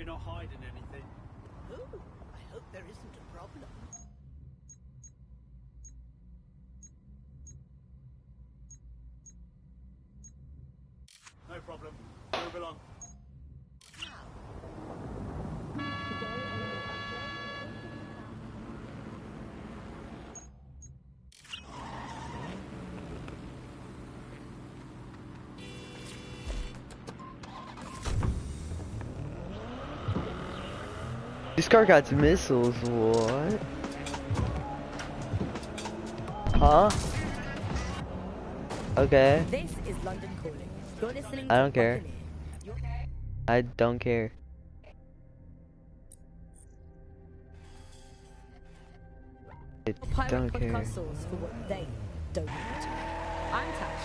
you're not hiding anything. Ooh, I hope there isn't a problem. No problem. Move along. This car got missiles, what? Huh? Okay. This is London Calling. You're listening I don't to care. I don't care. I Pirate don't podcast care. source for what they don't need. I'm Tash,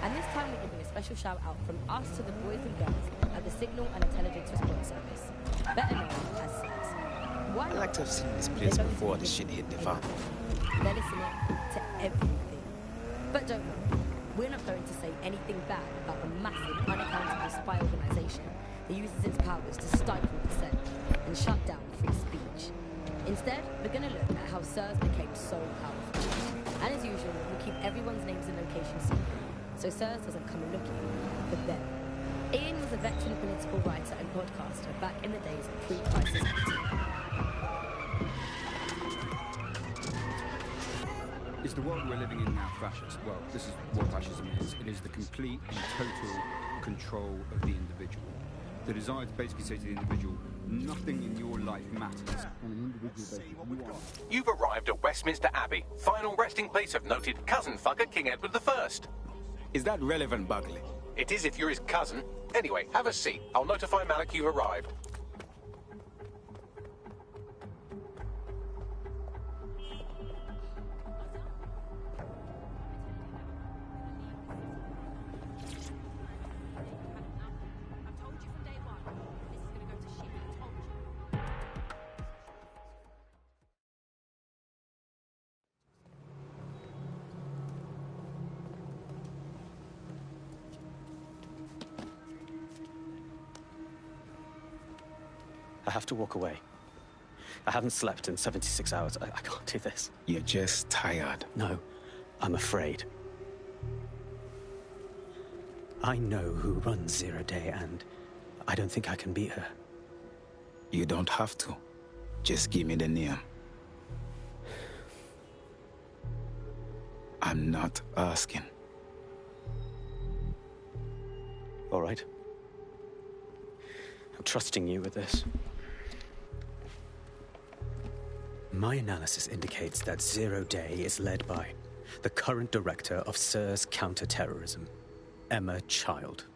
and this time we're giving a special shout out from us to the boys and girls at the Signal and Intelligence Response Service, better known as SIRS. Why I'd like to have seen this place before the shit hit the fan. They're listening to everything. But don't worry, we're not going to say anything bad about the massive, unaccountable spy organisation that uses its powers to stifle dissent and shut down free speech. Instead, we're going to look at how SIRS became so powerful. And as usual, we'll keep everyone's names and locations secret, so SIRS doesn't come looking for them. Ian was a veteran political writer and podcaster back in the days of pre-crisis. Is the world we're living in now fascist? Well, this is what fascism is. It is the complete and total control of the individual. The desire to basically say to the individual, nothing in your life matters. On an individual basis, You've arrived at Westminster Abbey, final resting place of noted cousin fucker King Edward I. Is that relevant, Bugley? It is if you're his cousin. Anyway, have a seat. I'll notify Malik you've arrived. I have to walk away. I haven't slept in 76 hours. I can't do this. You're just tired. No, I'm afraid. I know who runs Zero Day, and I don't think I can beat her. You don't have to. Just give me the name. I'm not asking. All right. I'm trusting you with this. My analysis indicates that Zero Day is led by the current director of SIRS counter-terrorism, Emma Child.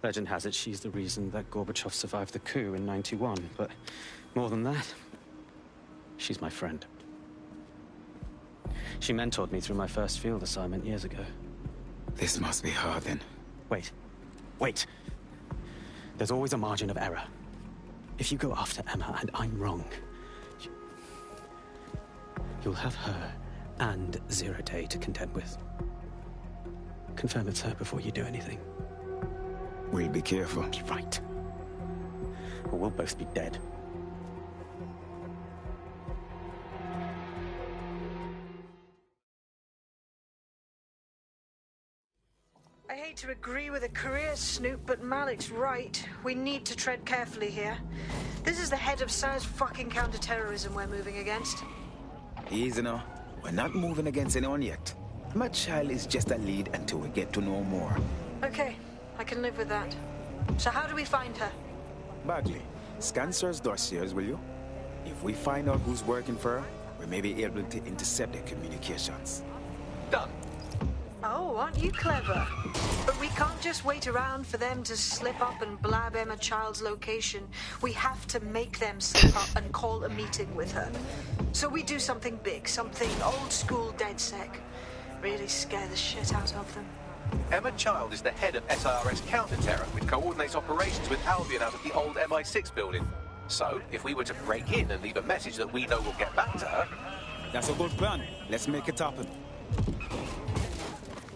Legend has it she's the reason that Gorbachev survived the coup in '91, but more than that, she's my friend. She mentored me through my first field assignment years ago. This must be hard then. Wait. There's always a margin of error. If you go after Emma and I'm wrong, you'll have her and Zero Day to contend with. Confirm it's her before you do anything. We'll be careful. Be right. Or we'll both be dead. I hate to agree with a career snoop, but Malik's right. We need to tread carefully here. This is the head of SIRS fucking counter-terrorism we're moving against. Easy now. We're not moving against anyone yet. My child is just a lead until we get to know more. Okay, I can live with that. So how do we find her? Bagley, scan SIRS dossiers, will you? If we find out who's working for her, we may be able to intercept their communications. Done. Oh, aren't you clever? But we can't just wait around for them to slip up and blab Emma Child's location. We have to make them slip up and call a meeting with her. So we do something big, something old school DedSec. Really scare the shit out of them. Emma Child is the head of SIRS counter-terror, which coordinates operations with Albion out of the old MI6 building. So, if we were to break in and leave a message that we know will get back to her... That's a good plan. Let's make it happen.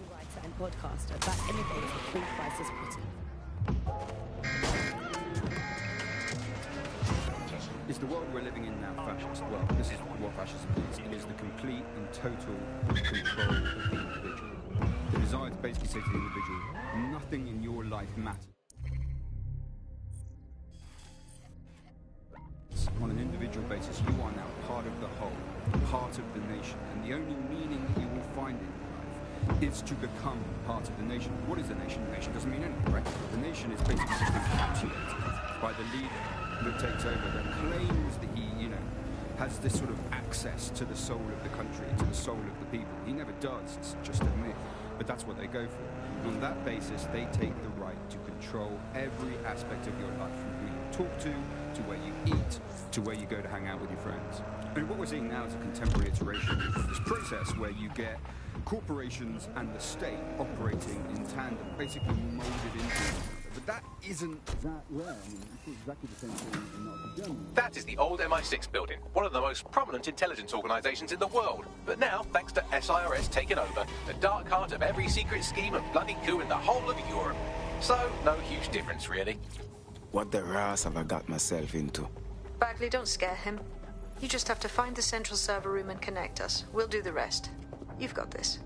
Writer and podcaster back in the days of pre-crisis Britain. Is the world we're living in now fascist? Well, this is what fascism is. It is the complete and total control of the individual. The desire to basically say to the individual, nothing in your life matters. On an individual basis, you are now part of the whole, part of the nation, and the only meaning that you will find in your life is to become part of the nation. What is the nation? The nation doesn't mean anything, right? The nation is basically just encapsulated by the leader that takes over, that claims that he, has this sort of access to the soul of the country, to the soul of the people. He never does, it's just a myth, but that's what they go for. On that basis, they take the right to control every aspect of your life, from who you talk to where you eat, to where you go to hang out with your friends. I mean, what we're seeing now is a contemporary iteration of this process where you get corporations and the state operating in tandem, basically molded into each other. But that isn't that rare. I mean, it's exactly the same thing in Nazi Germany. That is the old MI6 building, one of the most prominent intelligence organisations in the world. But now, thanks to SIRS taking over, the dark heart of every secret scheme and bloody coup in the whole of Europe. So, no huge difference, really. What the ras have I got myself into? Bagley, don't scare him. You just have to find the central server room and connect us. We'll do the rest. You've got this.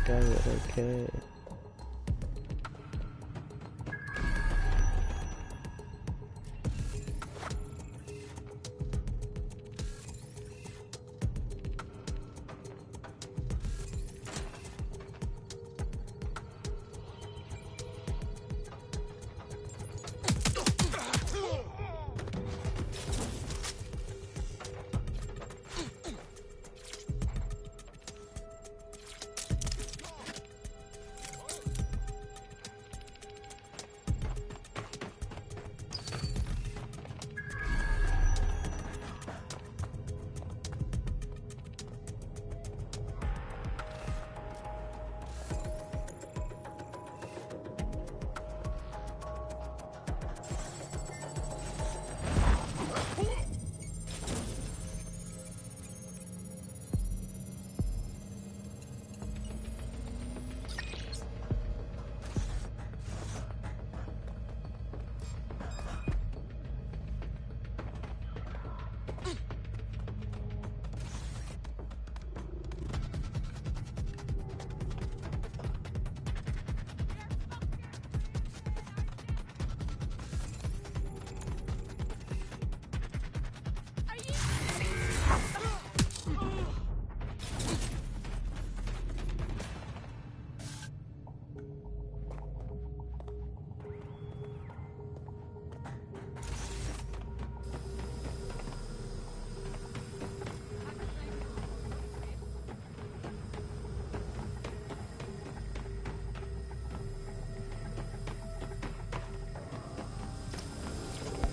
Got it, okay.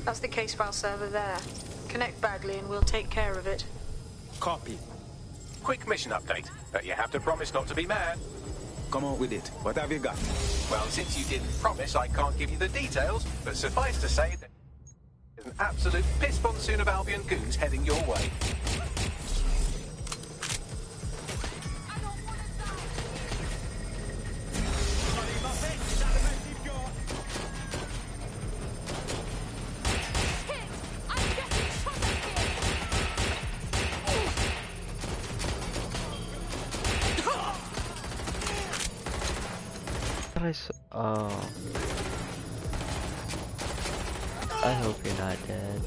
That's the case file server there. Connect Bagley and we'll take care of it. Copy. Quick mission update, but you have to promise not to be mad. Come on with it. What have you got? Well, since you didn't promise, I can't give you the details, but suffice to say that there's an absolute piss monsoon of Albion goons heading your way. Oh. I hope you're not dead.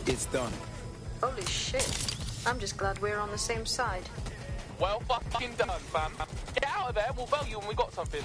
It's done. Holy shit. I'm just glad we're on the same side. Well fucking done, fam. Get out of there, we'll vote you when we got something.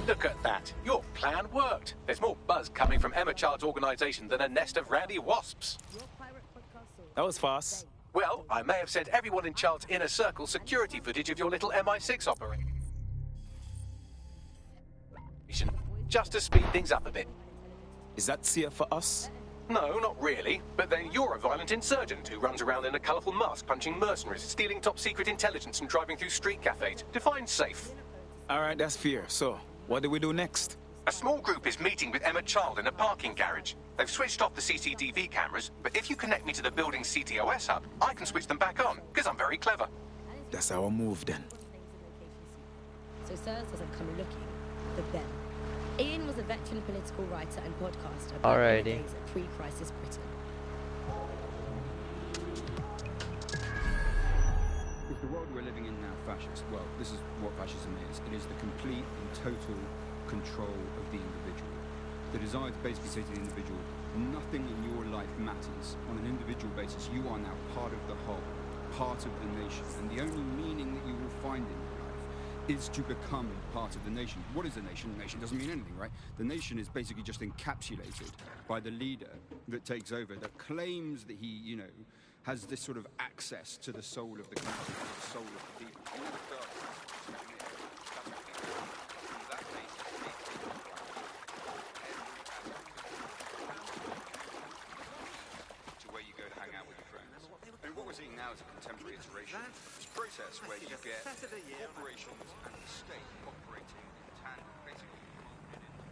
Look at that. Your plan worked. There's more buzz coming from Emma Child's organisation than a nest of randy wasps. That was fast. Well, I may have sent everyone in Child's inner circle security footage of your little MI6 operation. Just to speed things up a bit. Is that safe for us? No, not really. But then you're a violent insurgent who runs around in a colourful mask, punching mercenaries, stealing top-secret intelligence and driving through street cafes. Define safe. All right, that's fair. So, what do we do next? A small group is meeting with Emma Child in a parking garage. They've switched off the CCTV cameras, but if you connect me to the building's CTOS hub, I can switch them back on, because I'm very clever. That's our move then. So Sirs doesn't come looking for them. Ian was a veteran political writer and podcaster back in the days of pre-crisis Britain. Is the world we're living in now fascist? Well, this is what fascism is. It is the complete and total control of the individual. The desire to basically say to the individual, nothing in your life matters. On an individual basis, you are now part of the whole, part of the nation. And the only meaning that you will find in your life is to become part of the nation. What is a nation? A nation doesn't mean anything, right? The nation is basically just encapsulated by the leader that takes over, that claims that he, you know, has this sort of access to the soul of the country, the soul of the people. All it does is that basically to where you go to hang out with your friends. And what we're seeing now is a contemporary iteration of this process where you get corporations and the state operating in tandem, basically.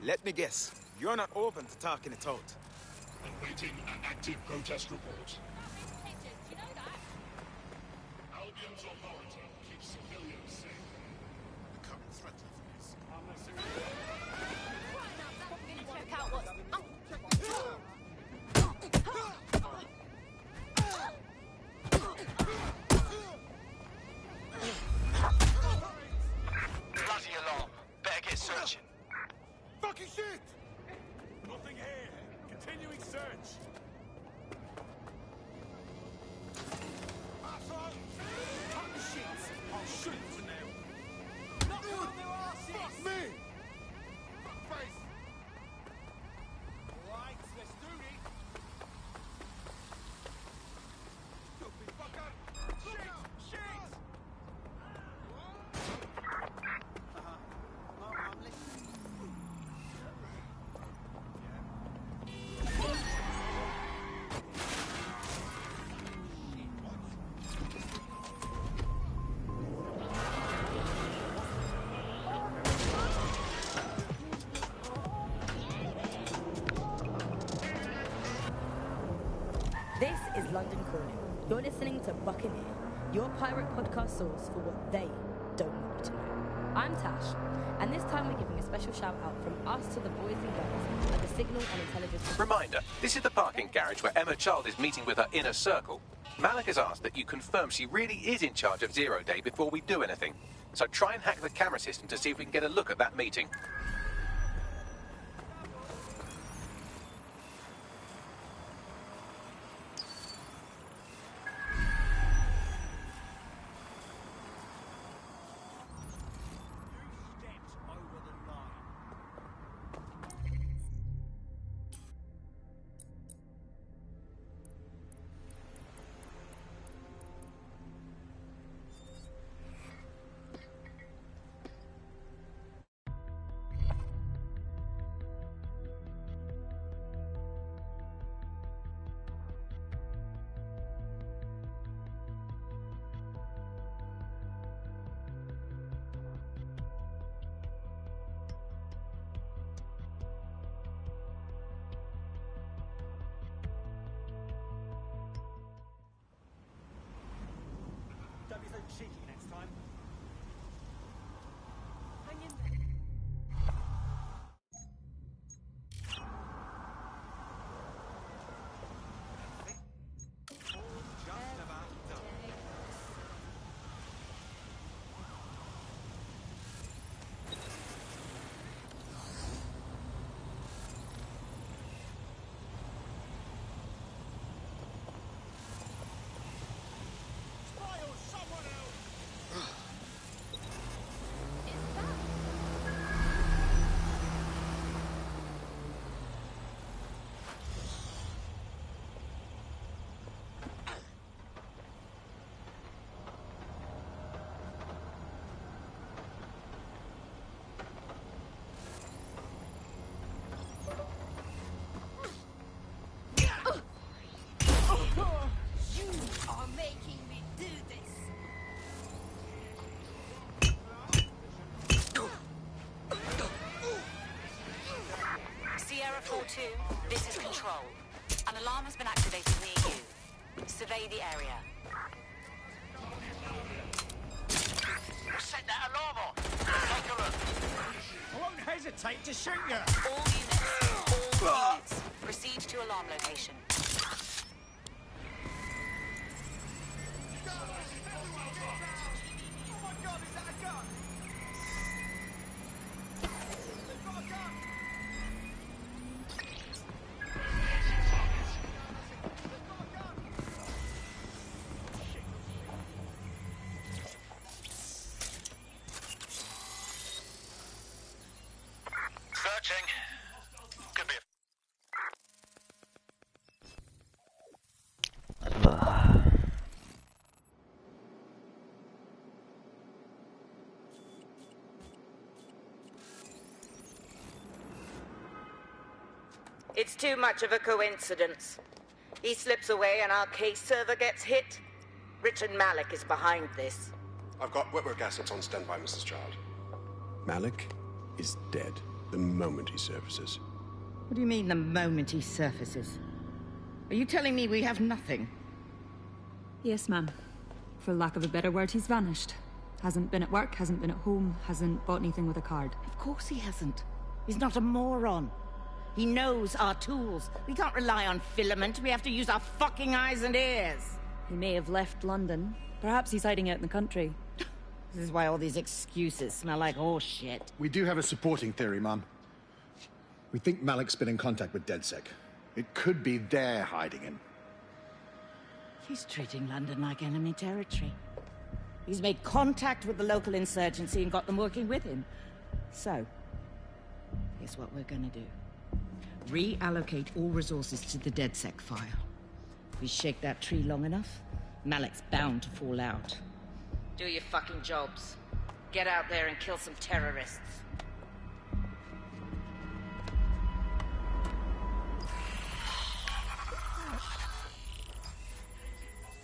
Let me guess. You're not open to talking it out. Awaiting an active protest report. Albion's authority keeps civilians safe. The current threat level is Bloody alarm. Better get searching. Fucking shit! Nothing here. Continuing search. Cut the shit. I'll shoot for now. Not on their asses. Fuck me. Fuck face. Right, let's do this. Stupid fucker. Shit. Shit. I'm listening. This is London Calling. You're listening to Buccaneer, your pirate podcast source for what they don't want you to know. I'm Tash, and this time we're giving a special shout out from us to the boys and girls at the Signal and Intelligence. Reminder, this is the parking garage where Emma Child is meeting with her inner circle. Malik has asked that you confirm she really is in charge of Zero Day before we do anything. So try and hack the camera system to see if we can get a look at that meeting. Cheeky next time. Hang in there. Just about done. Smile, someone else! You are making me do this. Sierra 4-2, this is Control. An alarm has been activated near you. Survey the area. Set that alarm on. Take a look. I won't hesitate to shoot you! All units, proceed to alarm location. Oh my god, is that a gun? They've got a gun! They've got a gun! Searching. Could be a... It's too much of a coincidence. He slips away and our case server gets hit. Richard Malik is behind this. I've got wetwork assets on standby, Mrs. Child. Malik is dead the moment he surfaces. What do you mean the moment he surfaces? Are you telling me we have nothing? Yes, ma'am. For lack of a better word, he's vanished. Hasn't been at work, hasn't been at home, hasn't bought anything with a card. Of course he hasn't. He's not a moron. He knows our tools. We can't rely on filament. We have to use our fucking eyes and ears. He may have left London. Perhaps he's hiding out in the country. This is why all these excuses smell like horse shit. We do have a supporting theory, Mum. We think Malik's been in contact with DedSec. It could be they're hiding him. He's treating London like enemy territory. He's made contact with the local insurgency and got them working with him. So, here's what we're gonna do. Reallocate all resources to the DedSec file. If we shake that tree long enough, Malik's bound to fall out. Do your fucking jobs. Get out there and kill some terrorists.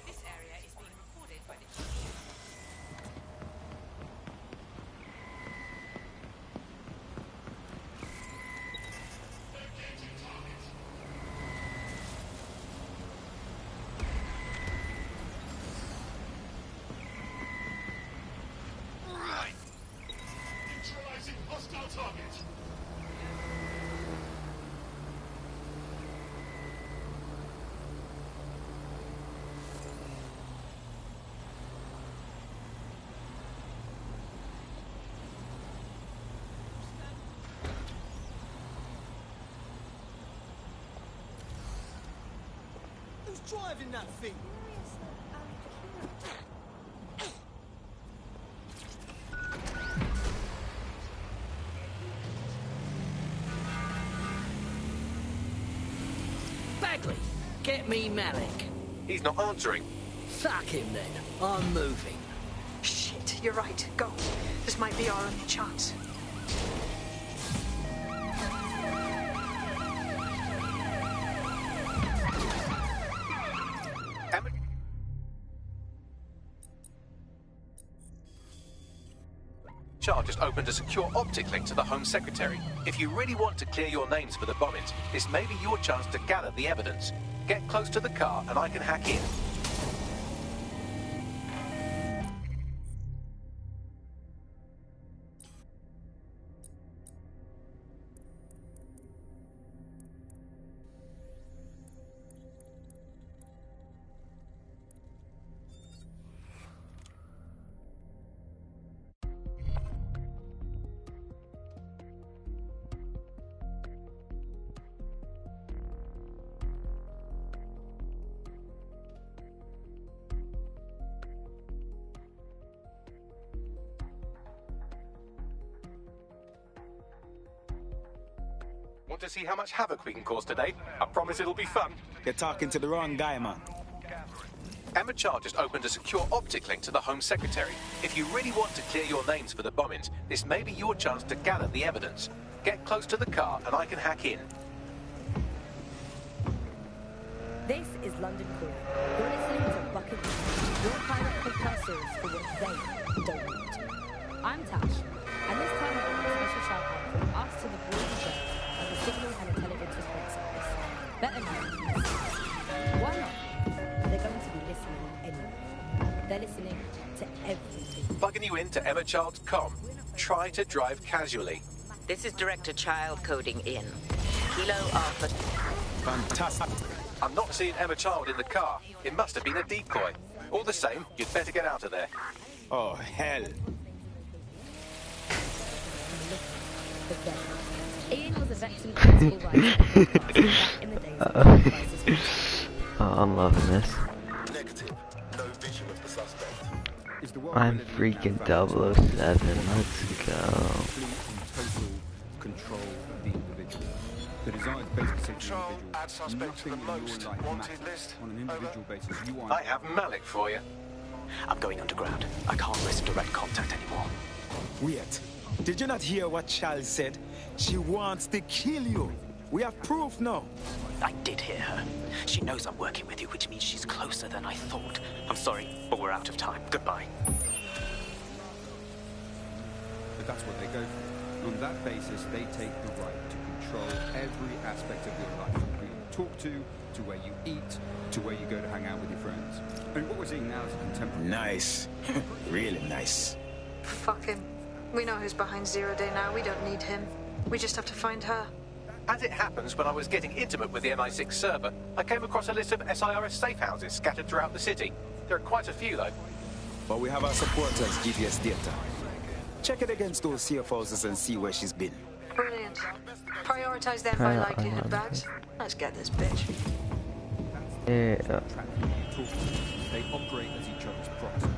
This area is being recorded by the... Right. Neutralizing hostile target. Who's driving that thing? Bagley, get me Malik. He's not answering. Fuck him then. I'm moving. Shit, you're right. Go. This might be our only chance. Char just opened a secure optic link to the Home Secretary. If you really want to clear your names for the bombings, this may be your chance to gather the evidence. Get close to the car and I can hack in. to see how much havoc we can cause today. I promise it'll be fun. You're talking to the wrong guy, man. Emma Child just opened a secure optic link to the Home Secretary. If you really want to clear your names for the bombings, this may be your chance to gather the evidence. Get close to the car and I can hack in. This is London Calling. You're listening to Bucket News, your pirate compressors for what they don't want to. I'm Tash, and this time I bring a special shout out from us to the broader jets of the Signal and Intelligence Response Service. Better known as SIRS. Why not? They're going to be listening anyway. They're listening to everything. Plugging you into EmmaChild.com. Try to drive casually. This is Director Child coding in. Kilo Alpha. Fantastic. I'm not seeing Emma Child in the car. It must have been a decoy. All the same, you'd better get out of there. Oh, hell. Ian was a veteran principal writer back in the days of the crisis. Oh, I'm loving this. I'm freaking 007. Let's go. Control of the individual. The design basically Control, add suspect to the most wanted list. On an individual basis, you are. I have Malik for you. I'm going underground. I can't risk direct contact anymore. Wait. Did you not hear what Charles said? She wants to kill you. We have proof now. I did hear her. She knows I'm working with you, which means she's closer than I thought. I'm sorry, but we're out of time. Goodbye. But that's what they go for. On that basis, they take the right to control every aspect of your life, from who you talk to where you eat, to where you go to hang out with your friends. And what we're seeing now is a contemporary. Nice. Really nice. Fuck him. We know who's behind Zero Day now. We don't need him. We just have to find her. As it happens, when I was getting intimate with the MI6 server, I came across a list of SIRS safe houses scattered throughout the city. There are quite a few, though. But we have our supporters' GPS data. Check it against those safe houses and see where she's been. Brilliant. Prioritize them by likelihood bags. Let's get this bitch. Yeah. They operate as each other's proxies.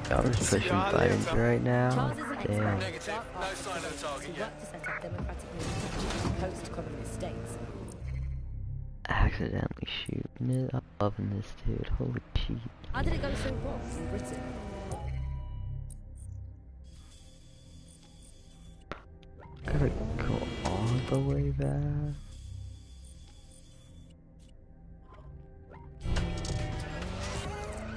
Y'all just pushing buttons right now. Damn. Negative. No sign of target yet. To set up democratic movements in post-communist states. Accidentally shooting it. I'm loving this, dude. Holy shit. How did it go so wrong in Britain? Gotta go all the way back.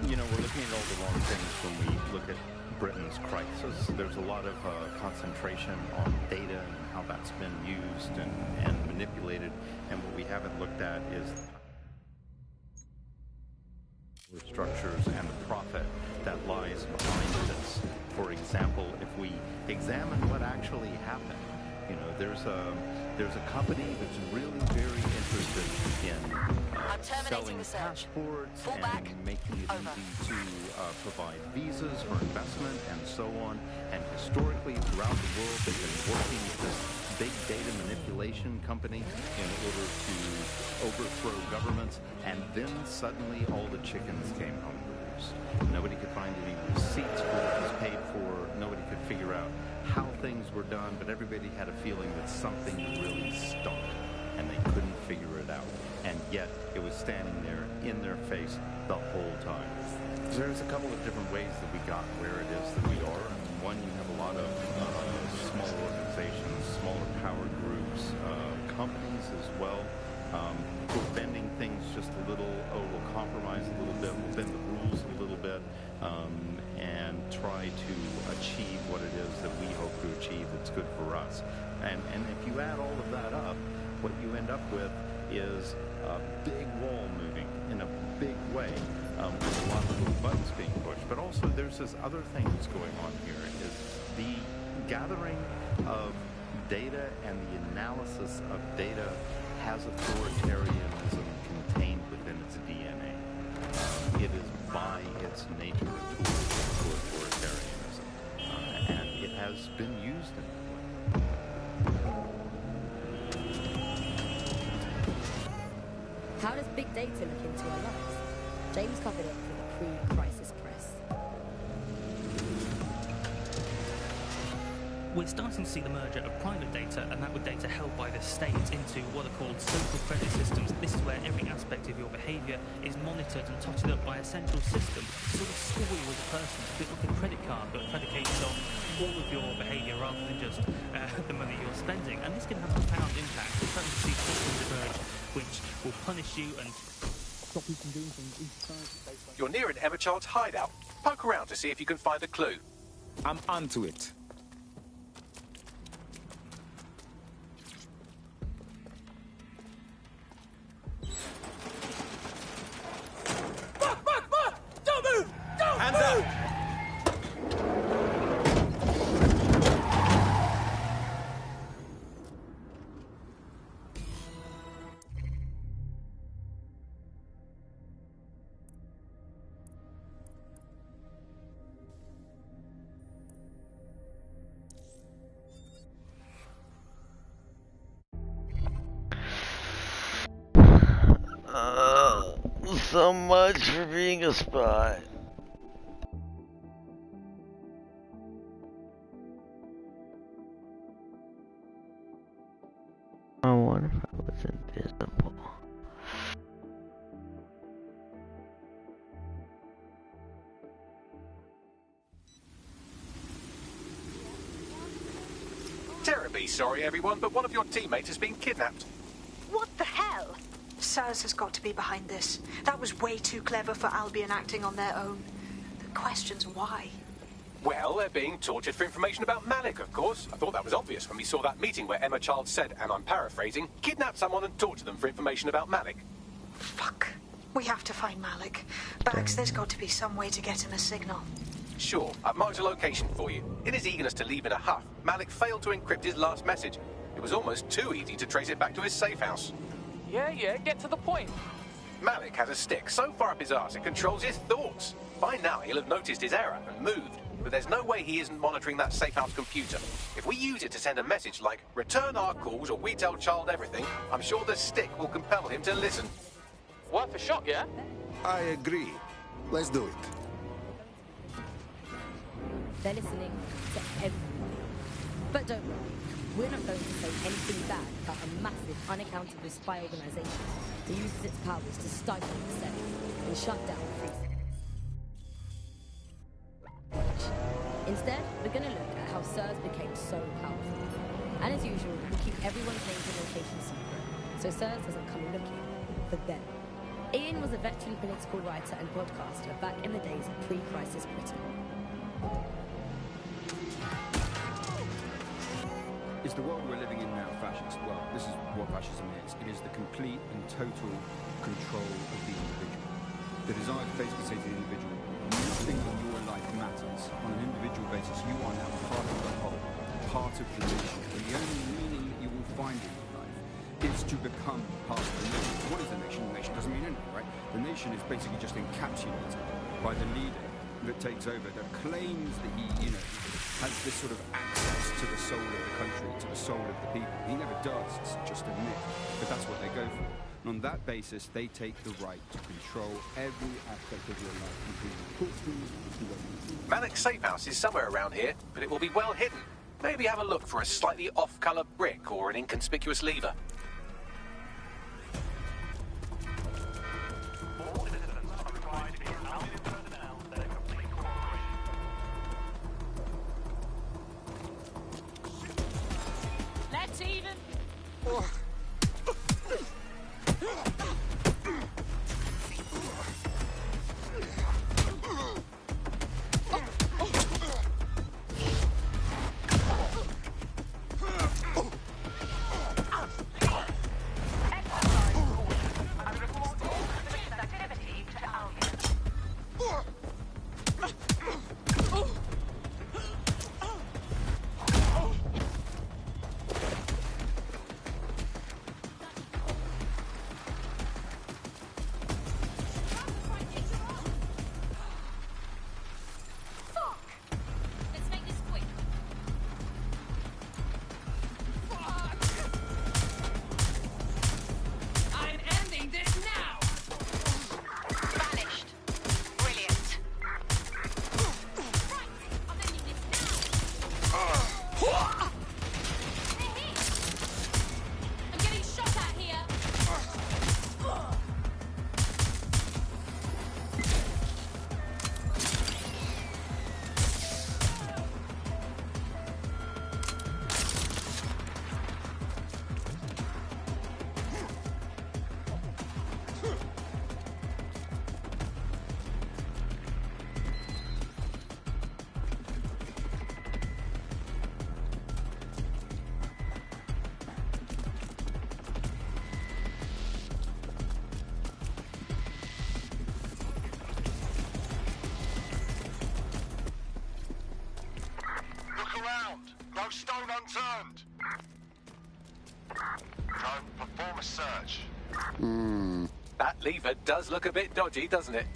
You know, we're looking at all the wrong things when we look at Britain's crisis. There's a lot of concentration on data and how that's been used and manipulated, and what we haven't looked at is the structures and the profit that lies behind this. For example, if we examine what actually happened, you know, there's a company that's really very interested in selling passports and making it easy to provide visas for investment and so on. And historically, throughout the world, they've been working with this big data manipulation company in order to overthrow governments. And then suddenly, all the chickens came home to roost. Nobody could find any receipts for what was paid for. Nobody could figure out how things were done, but everybody had a feeling that something really stunk, and they couldn't figure it out. And yet, it was standing there in their face the whole time. There's a couple of different ways that we got where it is that we are. One, you have a lot of small organizations, smaller power groups, companies as well. We're bending things just a little. We'll compromise a little bit. We'll bend the rules a little bit. And try to achieve what it is that we hope to achieve that's good for us. And if you add all of that up, what you end up with is a big wall moving in a big way, with a lot of little buttons being pushed. But also there's this other thing that's going on here, is the gathering of data and the analysis of data has authoritarianism contained within its DNA. It is by its nature a tool for authoritarianism, and it has been used in that way. How does big data look into our lives? James covered it for the pre-crisis press. We're starting to see the merger of private data and that with data held by the state into what are called social credit systems. This is where every aspect of your behaviour is monitored and totted up by a central system to sort of score you as a person. It's a bit like a credit card, but predicated on all of your behaviour rather than just the money you're spending. And this can have a profound impact. We're starting to see systems emerge which will punish you and stop you from doing things inside. You're near an Emma Child's hideout. Poke around to see if you can find a clue. I'm onto it. Fuck! Don't move! Don't Hands move! up! So much for being a spy. I wonder if I was invisible. Terribly sorry, everyone, but one of your teammates has been kidnapped. What the hell? SIRS has got to be behind this. That was way too clever for Albion acting on their own. The question's why. Well, they're being tortured for information about Malik, of course. I thought that was obvious when we saw that meeting where Emma Child said, and I'm paraphrasing, kidnap someone and torture them for information about Malik. Fuck. We have to find Malik. Bax, there's got to be some way to get him a signal. Sure, I've marked a location for you. In his eagerness to leave in a huff, Malik failed to encrypt his last message. It was almost too easy to trace it back to his safe house. Yeah, get to the point. Malik has a stick so far up his arse it controls his thoughts. By now he'll have noticed his error and moved, but there's no way he isn't monitoring that safe house computer. If we use it to send a message like, return our calls or we tell Child everything, I'm sure the stick will compel him to listen. Worth a shot, yeah? I agree. Let's do it. They're listening to everything. But don't worry, we're not going to say anything bad about a massive, unaccountable spy organisation that uses its powers to stifle dissent and shut down free speech. Instead, we're going to look at how SIRS became so powerful. And as usual, we'll keep everyone's names and locations secret, so SIRS doesn't come looking for them. Ian was a veteran political writer and podcaster back in the days of pre-crisis Britain. Is the world we're living in now fascist? Well, this is what fascism is. It is the complete and total control of the individual. The desire to basically say to the individual, nothing in your life matters. On an individual basis, you are now part of the whole, part of the nation. And the only meaning that you will find in your life is to become part of the nation. What is the nation? The nation doesn't mean anything, right? The nation is basically just encapsulated by the leader that takes over, that claims that he, has this sort of access to the soul of the country, to the soul of the people. He never does, it's just a myth, but that's what they go for. And on that basis, they take the right to control every aspect of your life, including Malik's safe house is somewhere around here, but it will be well hidden. Maybe have a look for a slightly off-colour brick or an inconspicuous lever. Let's even. stone unturned. Drone, perform a search. That lever does look a bit dodgy, doesn't it?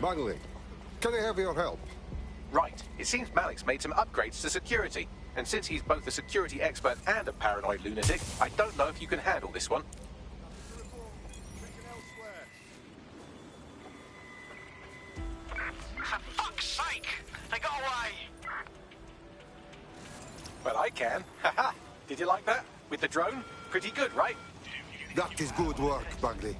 Bagley, can I have your help? Right. It seems Malik's made some upgrades to security. And since he's both a security expert and a paranoid lunatic, I don't know if you can handle this one. For fuck's sake! They got away! Well, I can. Haha. Did you like that? With the drone? Pretty good, right? That is good work, Bagley.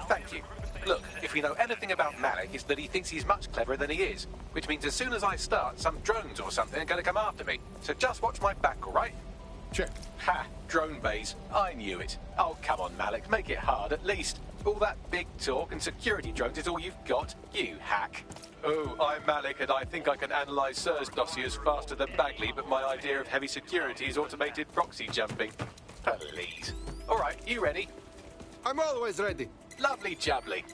Thank you. Look, if we know anything about Malik, it's that he thinks he's much cleverer than he is. Which means as soon as I start, some drones or something are going to come after me. So just watch my back, all right? Check. Ha! Drone bays. I knew it. Oh, come on, Malik. Make it hard, at least. All that big talk and security drones is all you've got, you hack. Oh, I'm Malik, and I think I can analyse SIRS dossiers faster than Bagley, but my idea of heavy security is automated proxy jumping. Please. All right, you ready? I'm always ready. Lovely jubbly.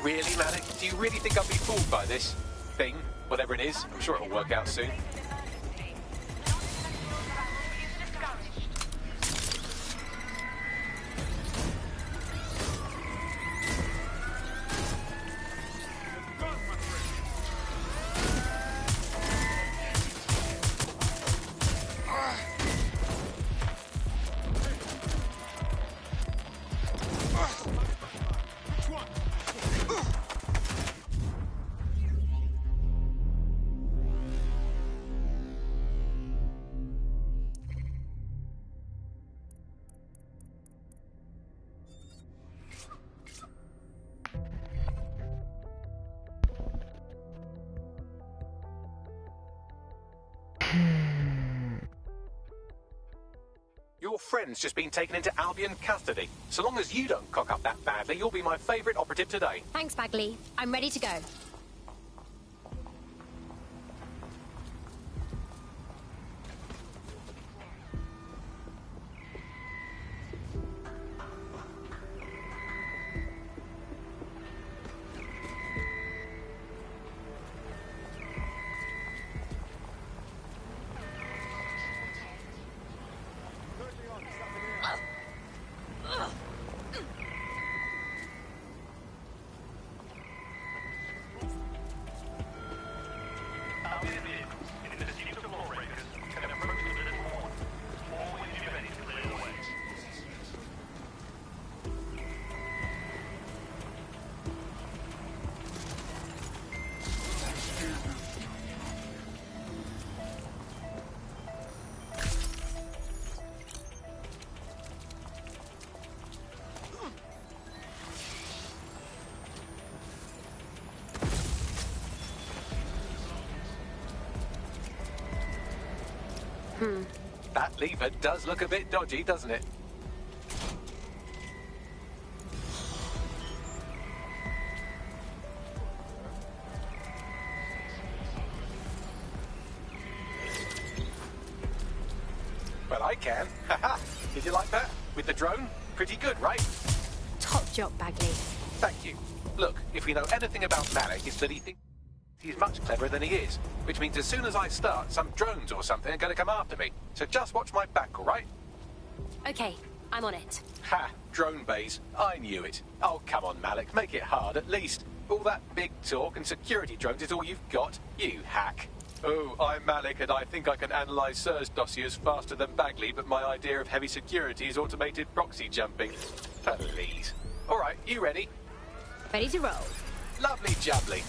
Really, Malik? Do you really think I'll be fooled by this thing? Whatever it is, I'm sure it'll work out soon. Your friend's just been taken into Albion custody. So long as you don't cock up that badly, you'll be my favourite operative today. Thanks, Bagley. I'm ready to go. That lever does look a bit dodgy, doesn't it? Well, I can. Haha. Did you like that? With the drone? Pretty good, right? Top job, Bagley. Thank you. Look, if we know anything about Malik, it's that he thinks he's much cleverer than he is. Which means as soon as I start, some drones or something are going to come after me. So just watch my back, all right? Okay, I'm on it. Ha! Drone bays. I knew it. Oh, come on, Malik. Make it hard, at least. All that big talk and security drones is all you've got, you hack. Oh, I'm Malik, and I think I can analyse SIRS dossiers faster than Bagley, but my idea of heavy security is automated proxy jumping. Please. All right, you ready? Ready to roll. Lovely jubbly.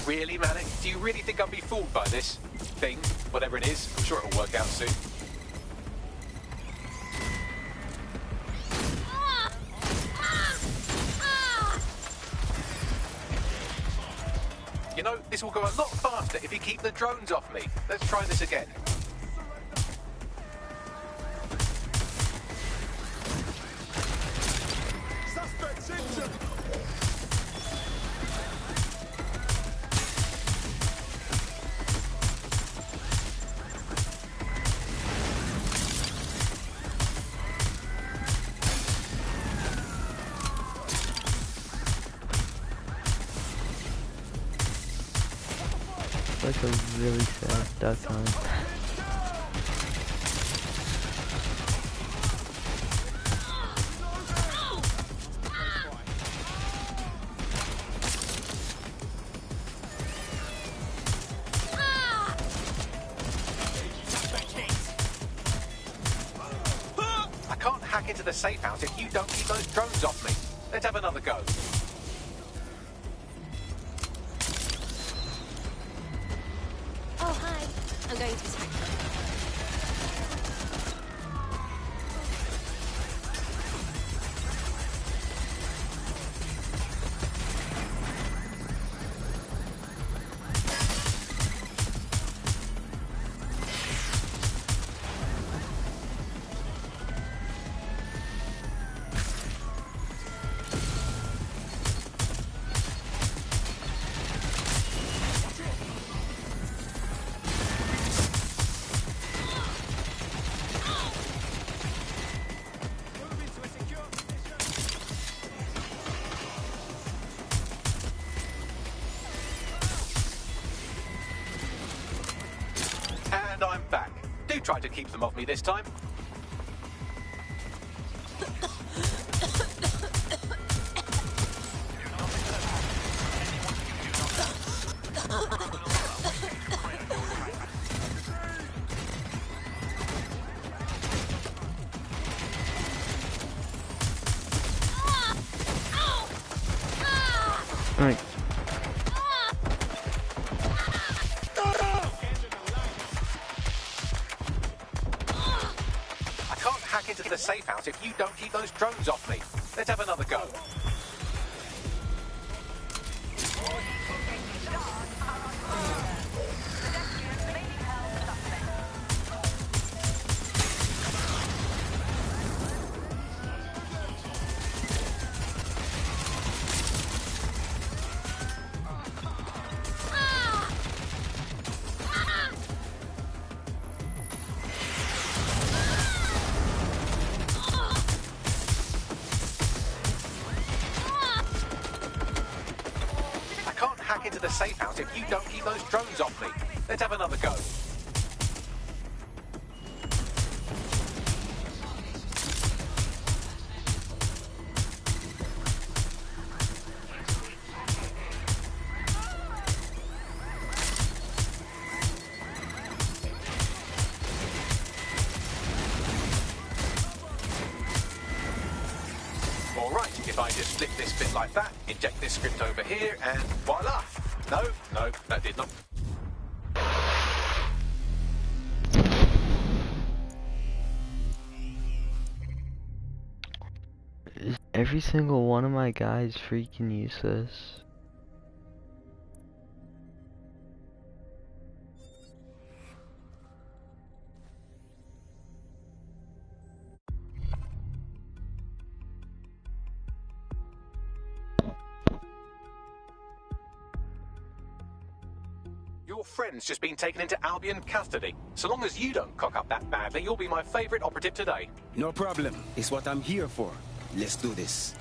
Really, Malik? Do you really think I'll be fooled by this thing? Whatever it is, I'm sure it'll work out soon. You know, this will go a lot faster if you keep the drones off me. Let's try this again. Stop Like a really sad duck hunt. I can't hack into the safe house if you don't keep those drones off me. Let's have another go. Oh, hi. I'm going to attack them. And I'm back. Do try to keep them off me this time. Alright. I can't hack into the safe house if you don't keep those drones off me. Let's have another go. Hack into the safe house if you don't keep those drones off me. Let's have another go. Alright, if I just flip this bit like that, inject this script over here, and voila! No, that did not. Every single one of my guys freaking useless. Your friend's just been taken into Albion custody. So long as you don't cock up that badly, you'll be my favourite operative today. No problem. It's what I'm here for. Let's do this.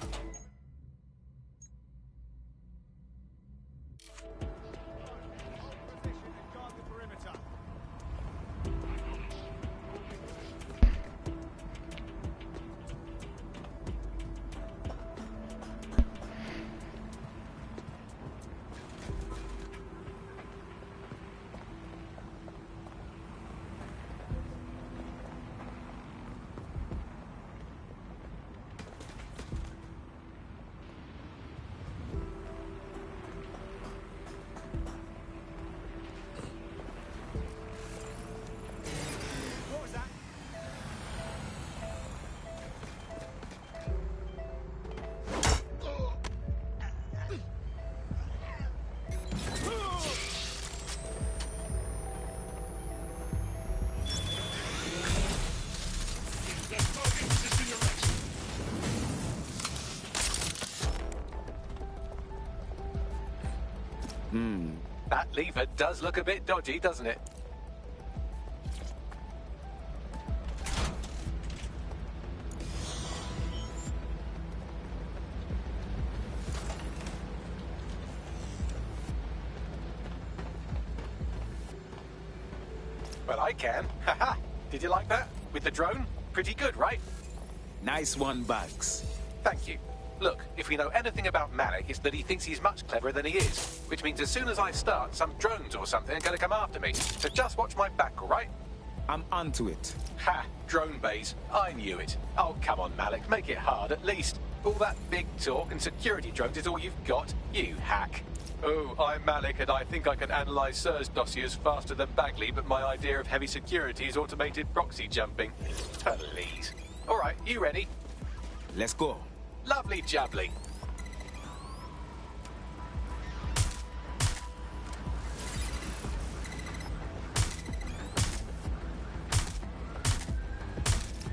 lever does look a bit dodgy, doesn't it? Well, I can. Haha. Did you like that? With the drone? Pretty good, right? Nice one, Bugs. Thank you. Look, if we know anything about Malik, it's that he thinks he's much cleverer than he is. Which means as soon as I start, some drones or something are going to come after me. So just watch my back, all right? I'm onto it. Ha! Drone bays. I knew it. Oh, come on, Malik. Make it hard, at least. All that big talk and security drones is all you've got. You hack. Oh, I'm Malik, and I think I can analyse SIRS dossiers faster than Bagley, but my idea of heavy security is automated proxy jumping. Please. All right, you ready? Let's go. Lovely jubbly.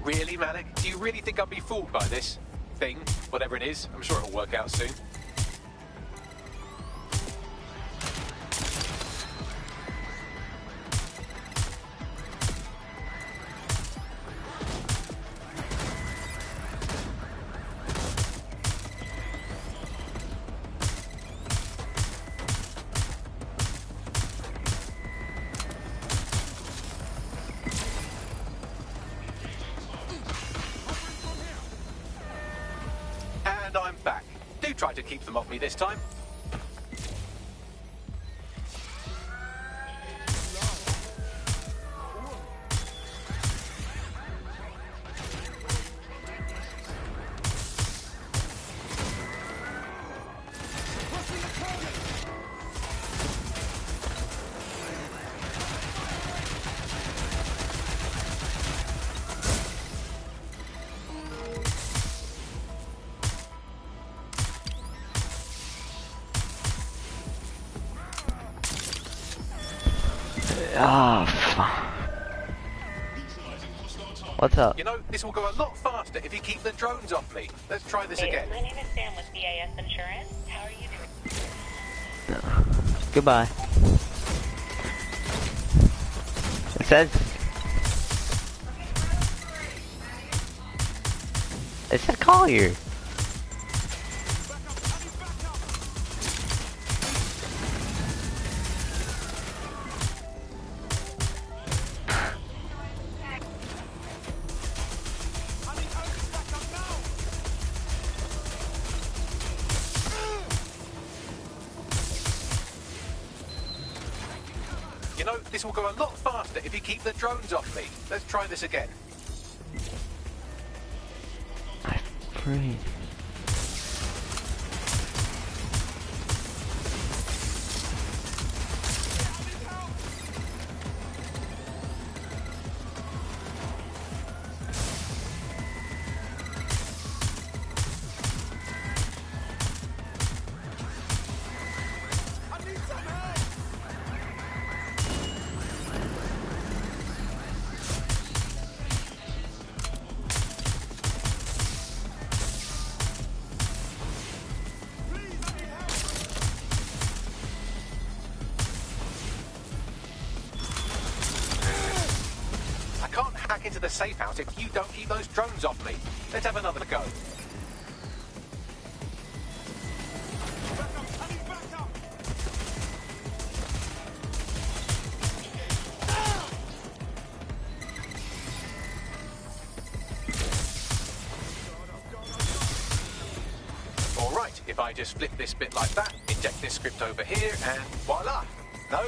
Really, Malik? Do you really think I'll be fooled by this thing? Whatever it is, I'm sure it'll work out soon. And I'm back. Do try to keep them off me this time. Ah, fuck. What's up? You know, this will go a lot faster if you keep the drones off me. Let's try this again. My name is Sam with BAS Insurance. How are you doing? Goodbye. It says... It said call you. You know, this will go a lot faster if you keep the drones off me. Let's try this again. Free. Into the safe house if you don't keep those drones off me. Let's have another go. All right, if I just flip this bit like that, inject this script over here, and voila. No,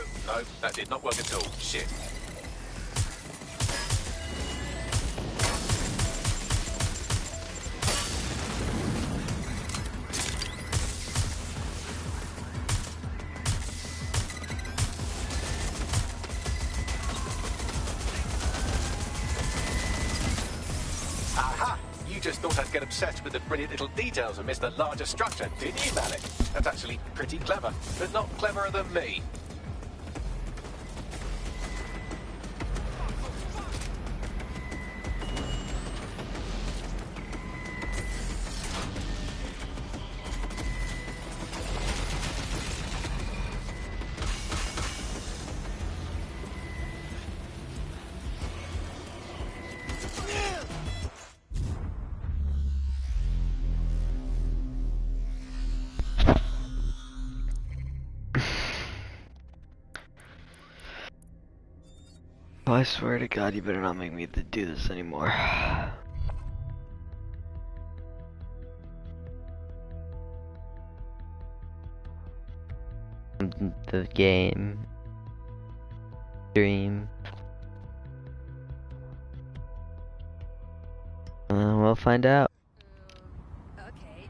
that did not work at all. Shit. Aha! You just thought I'd get obsessed with the brilliant little details and miss the larger structure, didn't you, Malik? That's actually pretty clever, but not cleverer than me. Oh, I swear to God, you better not make me do this anymore. The game. Dream. We'll find out. Okay.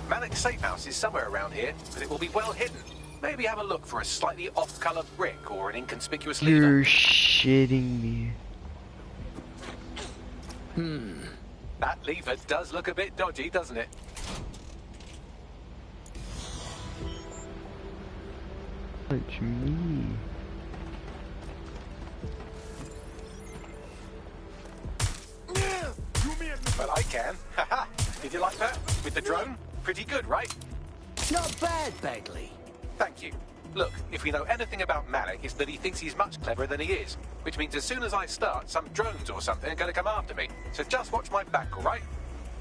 Malik's safe house is somewhere around here, but it will be well hidden. Maybe have a look for a slightly off-colour brick or an inconspicuous lever. You're shitting me. That lever does look a bit dodgy, doesn't it? Touch me. Well, I can. Haha. Did you like that? With the drone? Pretty good, right? Not bad, Bagley. Thank you. Look, if we know anything about Malik, it's that he thinks he's much cleverer than he is. Which means as soon as I start, some drones or something are going to come after me. So just watch my back, all right?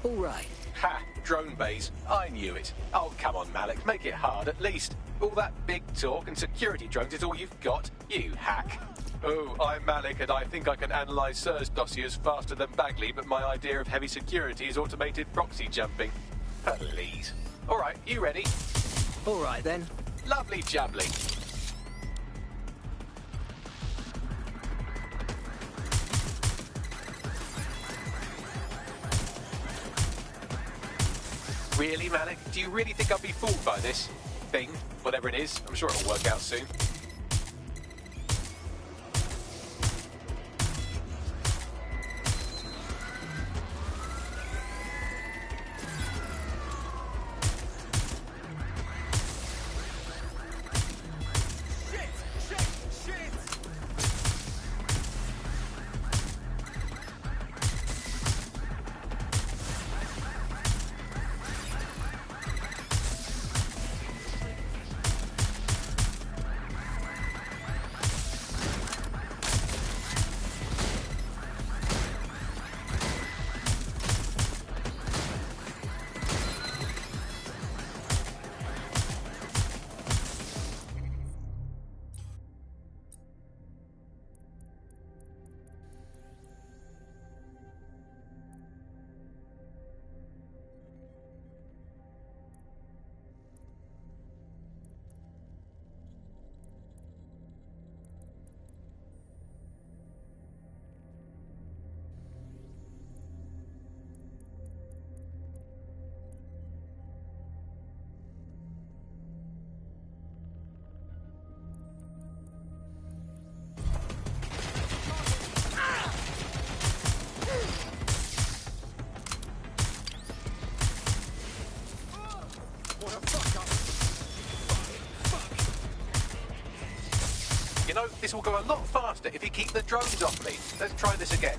All right. Ha! Drone bays. I knew it. Oh, come on, Malik. Make it hard, at least. All that big talk and security drones is all you've got. You hack. Oh, I'm Malik, and I think I can analyse SIRS dossiers faster than Bagley, but my idea of heavy security is automated proxy jumping. Please. All right, you ready? All right, then. Lovely jubbly. Really, Malik? Do you really think I'll be fooled by this thing? Whatever it is, I'm sure it'll work out soon. You know, this will go a lot faster if you keep the drones off me. Let's try this again.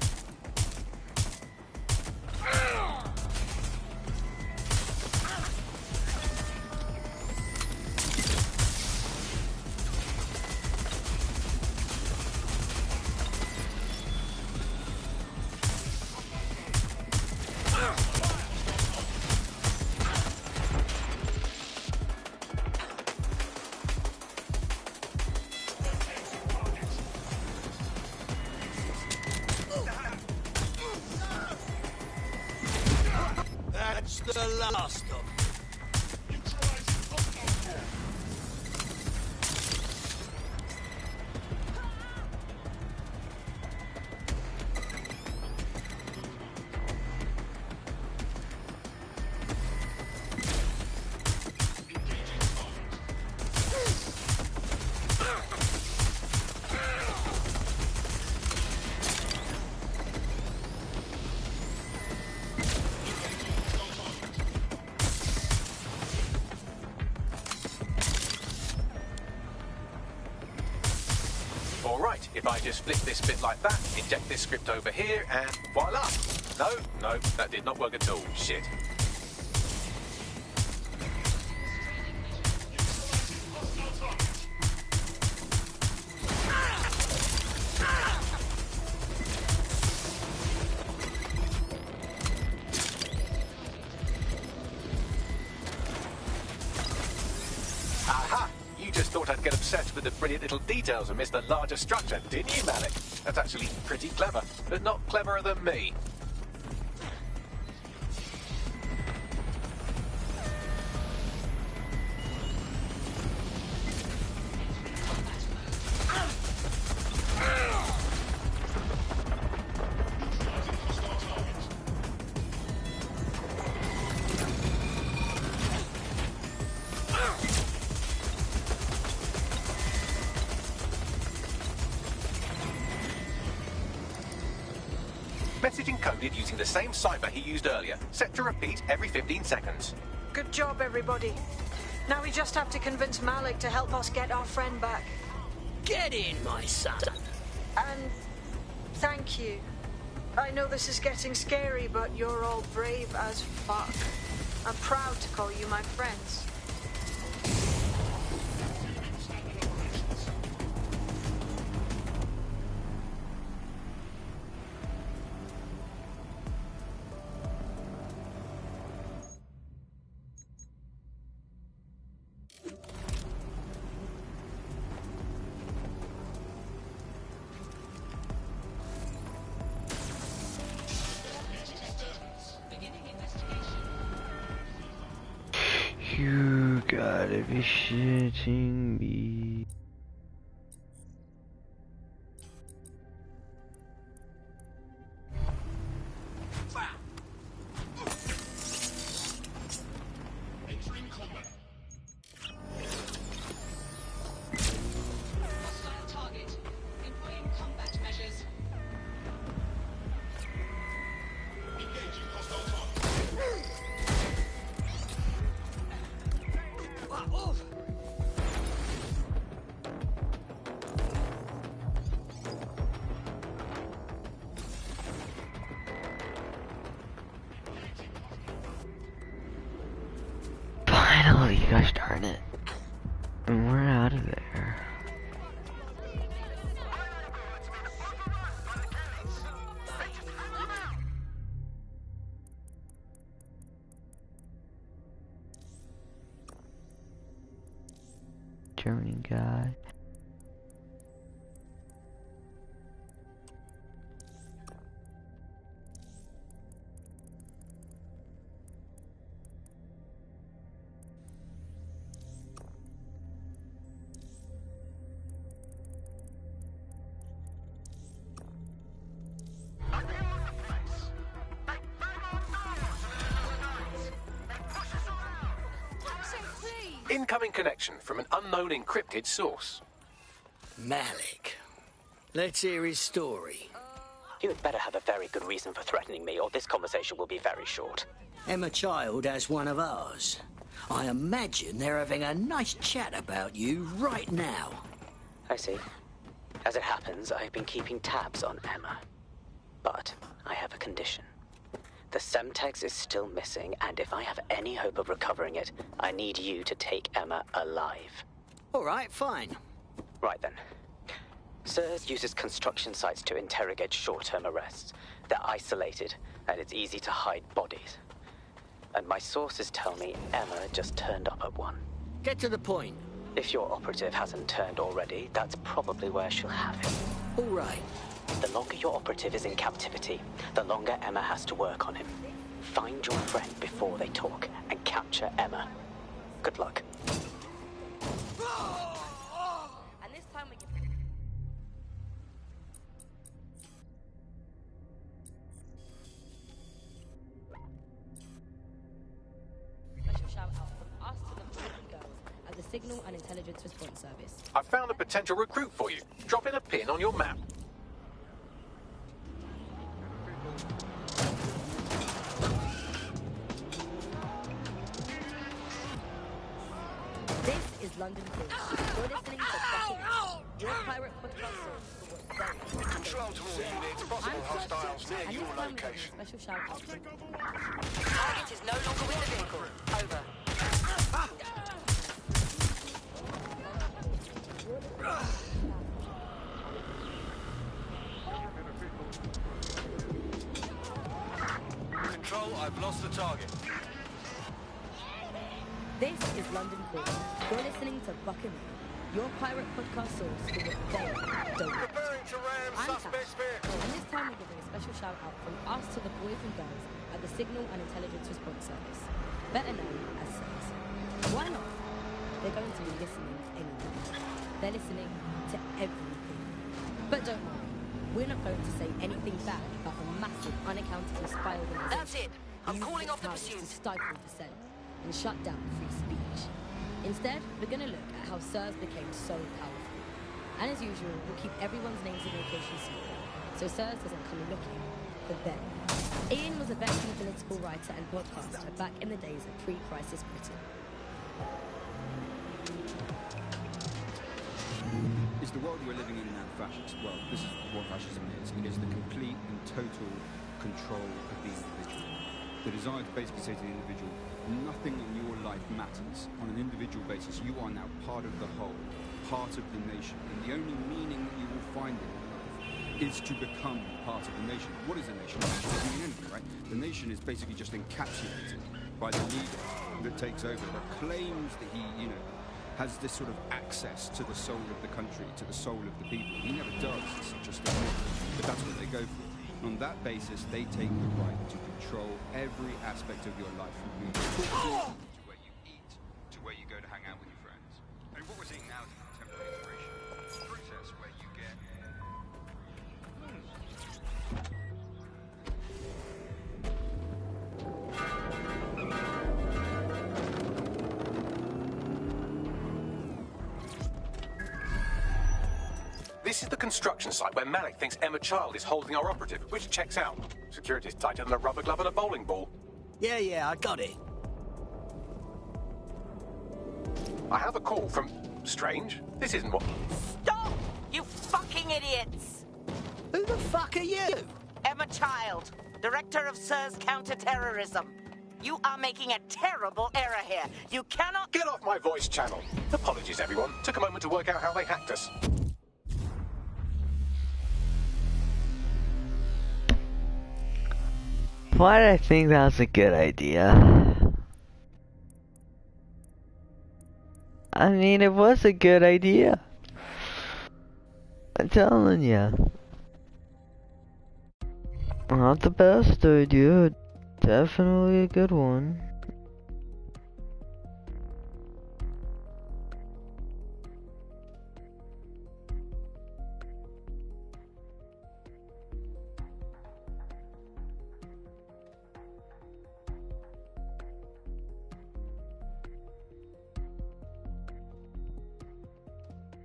That's the last of them. Right, if I just flip this bit like that, inject this script over here, and voila! No, that did not work at all. Shit. Aha! You just thought I'd get obsessed with the brilliant little details and miss the larger structure, didn't you, Malik? That's actually pretty clever, but not cleverer than me. Message encoded using the same cipher he used earlier, set to repeat every 15 seconds. Good job, everybody. Now we just have to convince Malik to help us get our friend back. Get in, my son. And thank you. I know this is getting scary, but you're all brave as fuck. I'm proud to call you my friends. You gotta be shitting me. Finally, gosh darn it. And we're out of there. Germany guy. Incoming connection from an unknown encrypted source. Malik. Let's hear his story. You had better have a very good reason for threatening me, or this conversation will be very short. Emma Child has one of ours. I imagine they're having a nice chat about you right now. I see. As it happens, I've been keeping tabs on Emma. But I have a condition. The Semtex is still missing, and if I have any hope of recovering it, I need you to take Emma alive. All right, fine. Right then. SIRS uses construction sites to interrogate short-term arrests. They're isolated, and it's easy to hide bodies. And my sources tell me Emma just turned up at one. Get to the point. If your operative hasn't turned already, that's probably where she'll have him. All right. The longer your operative is in captivity, the longer Emma has to work on him. Find your friend before they talk, and capture Emma. Good luck. And this time we give... Special shout out from us to the boys and girls at the Signal and Intelligence Response Service. I found a potential recruit for you. Drop in a pin on your map. This is London Calling. You're listening to Buckingham, your pirate podcast source for what's going on. Control to all units. Possible hostiles near And your this time we're giving location. a special shout out. Target is no longer with the vehicle. Over. Control, I've lost the target. This is London Calling. You're listening to Buckingham, your pirate podcast source for what they don't. Preparing to ram I'm suspect's Tash, vehicle. and this time we're giving a special shout out from us to the boys and girls at the Signal and Intelligence Response Service, better known as SIRS. Why not? They're going to be listening anyway. They're listening to everything. But don't worry, we're not going to say anything bad about a massive, unaccountable spy organization. That's it. I'm that uses calling its off the powers pursuit. to stifle dissent and shut down free speech. Instead, we're going to look at how SIRS became so powerful. And as usual, we'll keep everyone's names and locations secret, so SIRS doesn't come looking for them. Ian was a veteran political writer and podcaster back in the days of pre-crisis Britain. Is the world we're living in now fascist? Well, this is what fascism is. It is the complete and total control of the individual. The desire to basically say to the individual, nothing in your life matters. On an individual basis, you are now part of the whole, part of the nation. And the only meaning that you will find in your life is to become part of the nation. What is a nation? It doesn't mean anything, right? The nation is basically just encapsulated by the leader that takes over, that claims that he, has this sort of access to the soul of the country, to the soul of the people. He never does, it's just a myth, but that's what they go for. And on that basis, they take the right to control every aspect of your life, from who you talk to where you eat, to where you go to hang out with your friends. And what we're seeing now is a contemporary iteration, a process where you get... This is the construction site where Malik thinks Emma Child is holding our operative, which checks out. Security's tighter than a rubber glove and a bowling ball. Yeah, I got it. I have a call from... Strange. This isn't what... Stop! You fucking idiots! Who the fuck are you? Emma Child, Director of SIRS Counter-Terrorism. You are making a terrible error here. You cannot... Get off my voice channel. Apologies, everyone. Took a moment to work out how they hacked us. Why did I think that was a good idea? I mean, it was a good idea. I'm telling ya. Not the best idea, definitely a good one.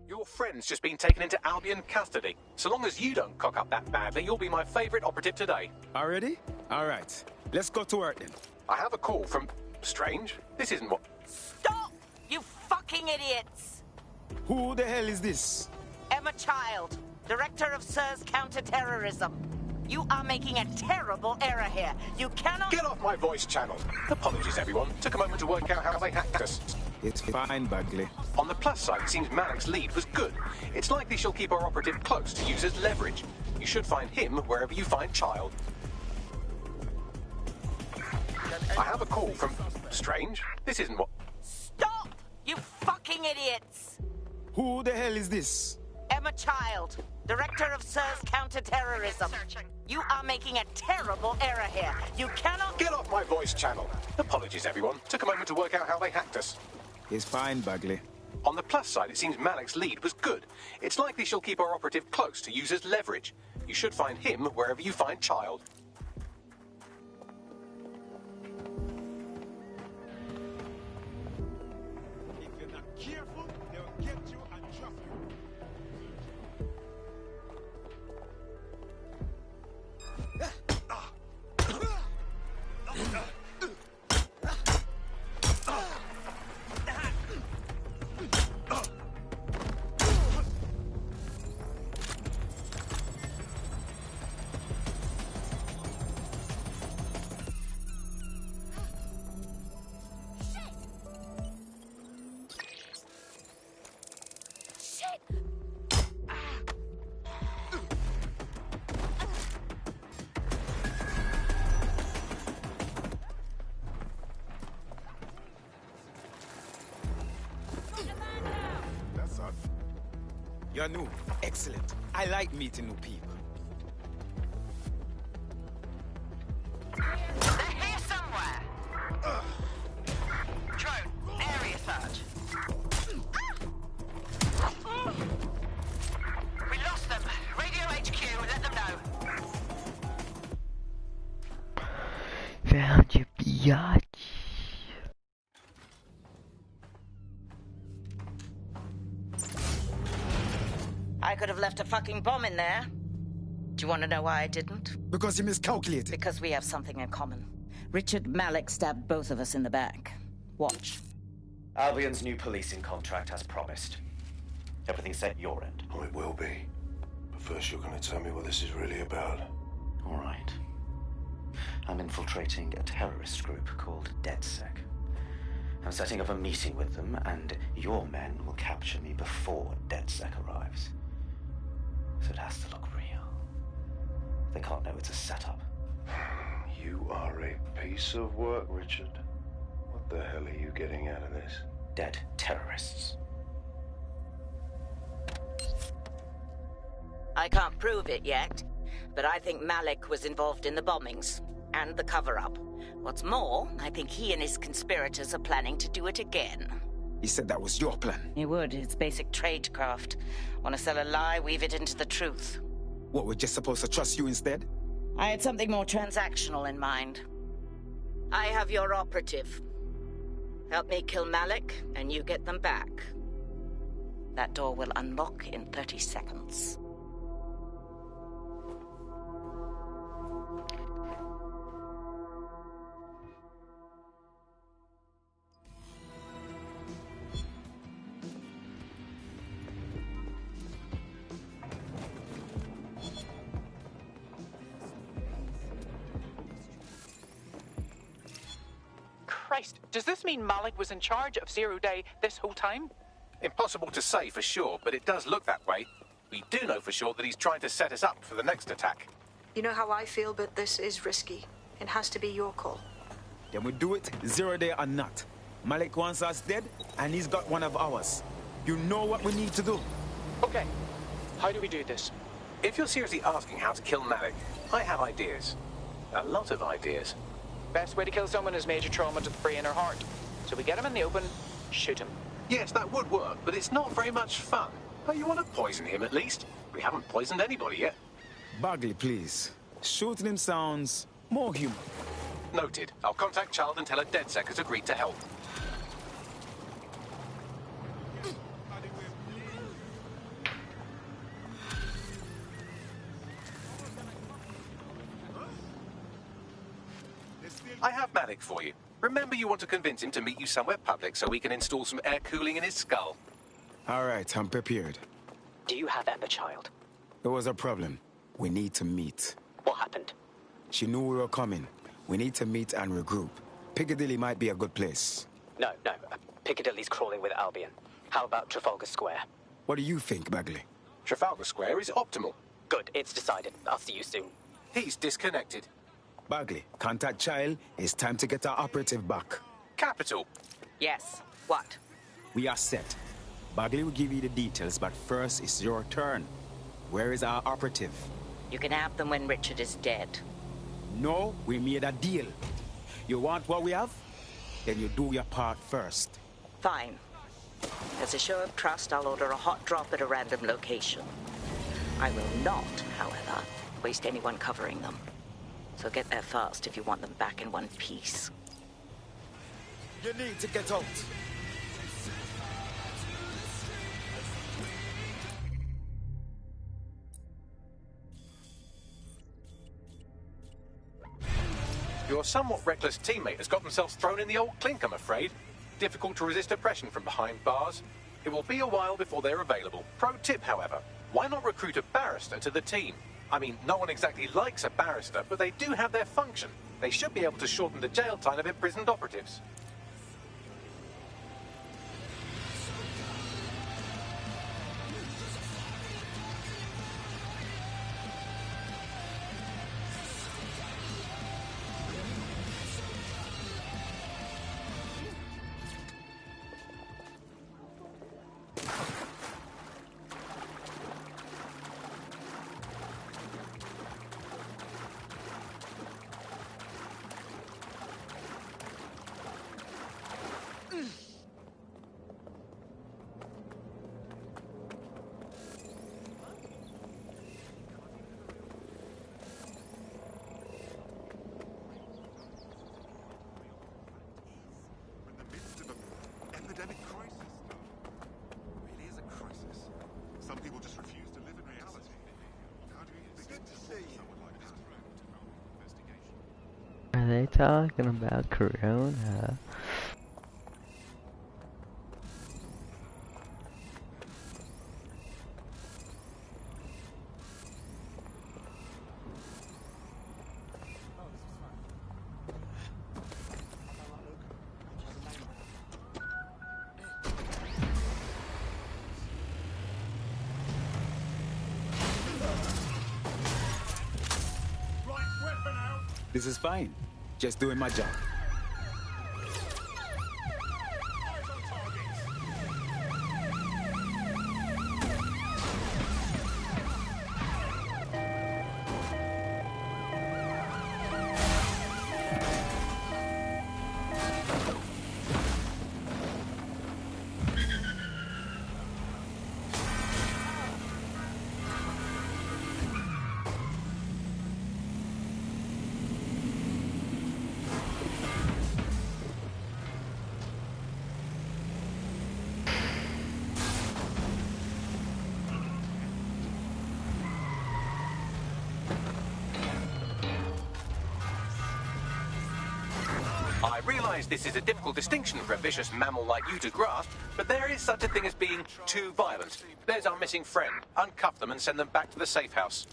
Your friend's just been taken into Albion custody. So long as you don't cock up that badly, you'll be my favourite operative today. Already? All right. Let's go to work then. I have a call from... Strange. This isn't what... Stop! You fucking idiots! Who the hell is this? Emma Child, Director of SIRS Counter-Terrorism. You are making a terrible error here. You cannot... Get off my voice channel. Apologies, everyone. Took a moment to work out how they hacked us. It's fine, Bagley. On the plus side, it seems Malik's lead was good. It's likely she'll keep our operative close to use as leverage. You should find him wherever you find Child. I have a call from... Strange. This isn't what... Stop! You fucking idiots! Who the hell is this? Emma Child, Director of SIRS Counter-Terrorism. You are making a terrible error here. You cannot... Get off my voice channel. Apologies, everyone. Took a moment to work out how they hacked us. It's fine, Bagley. On the plus side, it seems Malik's lead was good. It's likely she'll keep our operative close to use as leverage. You should find him wherever you find Child. If you're not careful, they'll get you and drop you. You're new. Excellent. I like meeting new people. They're here somewhere. Drone, area search. We lost them. Radio HQ, let them know. Found you, biatch. I could have left a fucking bomb in there. Do you want to know why I didn't? Because you miscalculated. Because we have something in common. Richard Malik stabbed both of us in the back. Watch. Albion's new policing contract as promised. Everything set your end. Oh, it will be. But first you're going to tell me what this is really about. All right. I'm infiltrating a terrorist group called DedSec. I'm setting up a meeting with them, and your men will capture me before DedSec arrives. So it has to look real. They can't know it's a setup. You are a piece of work, Richard. What the hell are you getting out of this? Dead terrorists. I can't prove it yet, but I think Malik was involved in the bombings and the cover-up. What's more, I think he and his conspirators are planning to do it again. He said that was your plan. He would. It's basic tradecraft. Want to sell a lie, weave it into the truth. What, we're just supposed to trust you instead? I had something more transactional in mind. I have your operative. Help me kill Malik, and you get them back. That door will unlock in 30 seconds. Christ, does this mean Malik was in charge of Zero Day this whole time? Impossible to say for sure, but it does look that way. We do know for sure that he's trying to set us up for the next attack. You know how I feel, but this is risky. It has to be your call. Then we do it, 0 day or not. Malik wants us dead, and he's got one of ours. You know what we need to do. Okay, how do we do this? If you're seriously asking how to kill Malik, I have ideas. A lot of ideas. Best way to kill someone is major trauma to the brain or heart. So we get him in the open, shoot him. Yes, that would work, but it's not very much fun. Oh, you want to poison him at least? We haven't poisoned anybody yet. Bagley, please. Shooting him sounds more human. Noted. I'll contact Child and tell her DedSec has agreed to help. I have Malik for you. Remember, you want to convince him to meet you somewhere public so we can install some air cooling in his skull. All right, I'm prepared. Do you have Emma, Child? There was a problem. We need to meet. What happened? She knew we were coming. We need to meet and regroup. Piccadilly might be a good place. No. Piccadilly's crawling with Albion. How about Trafalgar Square? What do you think, Bagley? Trafalgar Square is optimal. Good, it's decided. I'll see you soon. He's disconnected. Bagley, contact Child. It's time to get our operative back. Capital. Yes. What? We are set. Bagley will give you the details, but first it's your turn. Where is our operative? You can have them when Richard is dead. No, we made a deal. You want what we have? Then you do your part first. Fine. As a show of trust, I'll order a hot drop at a random location. I will not, however, waste anyone covering them. So get there fast if you want them back in one piece. You need to get out. Your somewhat reckless teammate has got themselves thrown in the old clink, I'm afraid. Difficult to resist oppression from behind bars. It will be a while before they're available. Pro tip, however, why not recruit a barrister to the team? I mean, no one exactly likes a barrister, but they do have their function. They should be able to shorten the jail time of imprisoned operatives. Are they talking about Corona? This is fine. Just doing my job. I realise this is a difficult distinction for a vicious mammal like you to grasp, but there is such a thing as being too violent. There's our missing friend. Uncuff them and send them back to the safe house.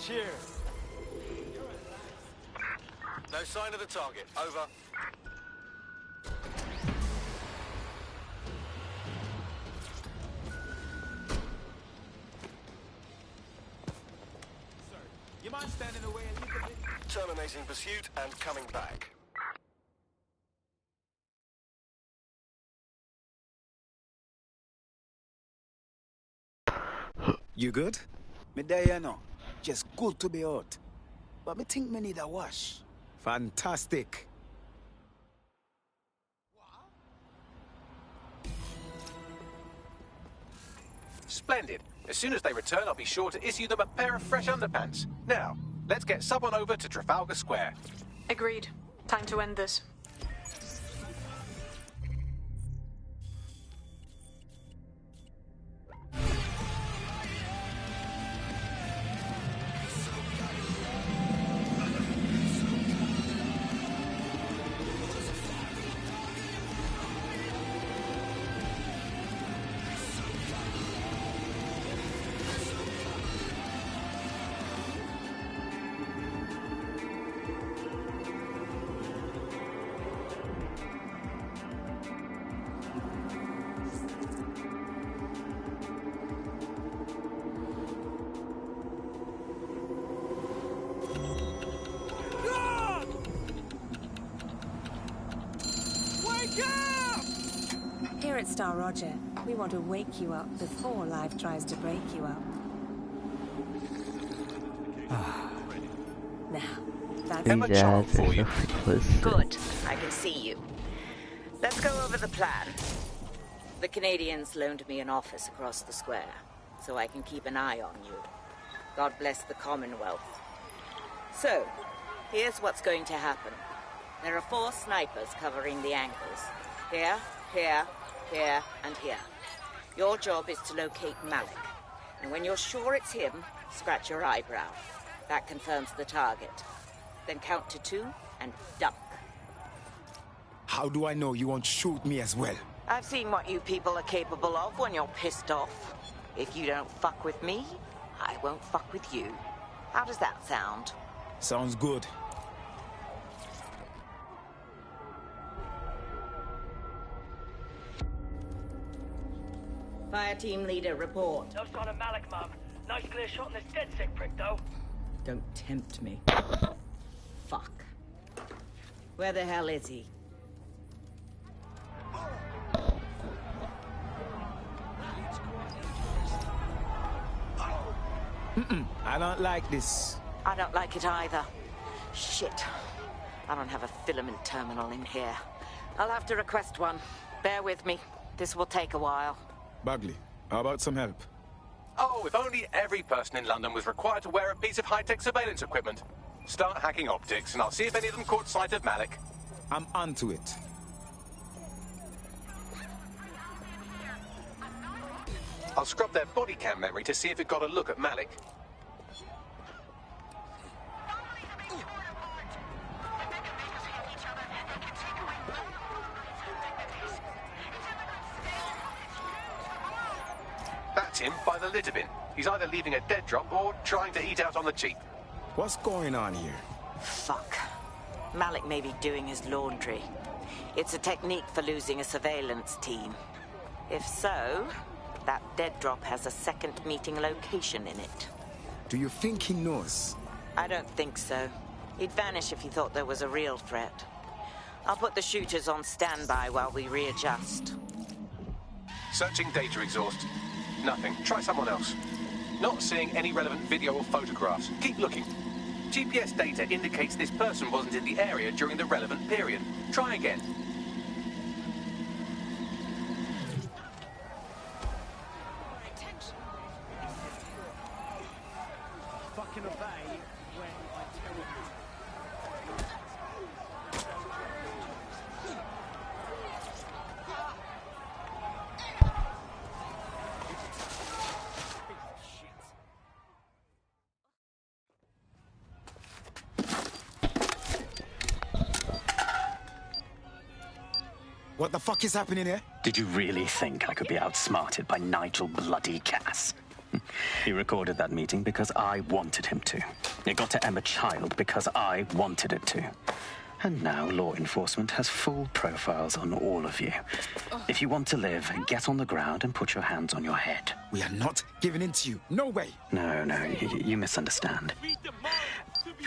Cheers. No sign of the target. Over. You mind standing away a little bit? Terminating pursuit and coming back. You good? Me there, you know. Just good to be out. But me think me need a wash. Fantastic. Splendid. As soon as they return, I'll be sure to issue them a pair of fresh underpants. Now, let's get sub on over to Trafalgar Square. Agreed. Time to end this. Here at Star Roger, we want to wake you up before life tries to break you up. Now, that's These ads are so implicit. Good. I can see you. Let's go over the plan. The Canadians loaned me an office across the square, so I can keep an eye on you. God bless the Commonwealth. So, here's what's going to happen. There are 4 snipers covering the angles. Here, here, here, and here. Your job is to locate Malik. And when you're sure it's him, scratch your eyebrow. That confirms the target. Then count to 2 and duck. How do I know you won't shoot me as well? I've seen what you people are capable of when you're pissed off. If you don't fuck with me, I won't fuck with you. How does that sound? Sounds good. Fire team leader, report. No sign of Malik, Mum. Nice clear shot on this dead sick prick, though. Don't tempt me. Fuck. Where the hell is he? I don't like this. I don't like it either. Shit. I don't have a filament terminal in here. I'll have to request one. Bear with me. This will take a while. Bagley, how about some help? Oh, if only every person in London was required to wear a piece of high-tech surveillance equipment. Start hacking optics, and I'll see if any of them caught sight of Malik. I'm onto it. I'll scrub their body cam memory to see if it got a look at Malik. That's him by the litter bin. He's either leaving a dead drop or trying to eat out on the cheap. What's going on here? Fuck. Malik may be doing his laundry. It's a technique for losing a surveillance team. If so, that dead drop has a second meeting location in it. Do you think he knows? I don't think so. He'd vanish if he thought there was a real threat. I'll put the shooters on standby while we readjust. Searching data exhaust. Nothing. Try someone else. Not seeing any relevant video or photographs. Keep looking. GPS data indicates this person wasn't in the area during the relevant period. Try again. Fucking obey when I tell you. What the fuck is happening here? Did you really think I could be outsmarted by Nigel bloody Cass? He recorded that meeting because I wanted him to. It got to Emma Child because I wanted it to. And now law enforcement has full profiles on all of you. If you want to live, get on the ground and put your hands on your head. We are not giving in to you. No way. No, you misunderstand.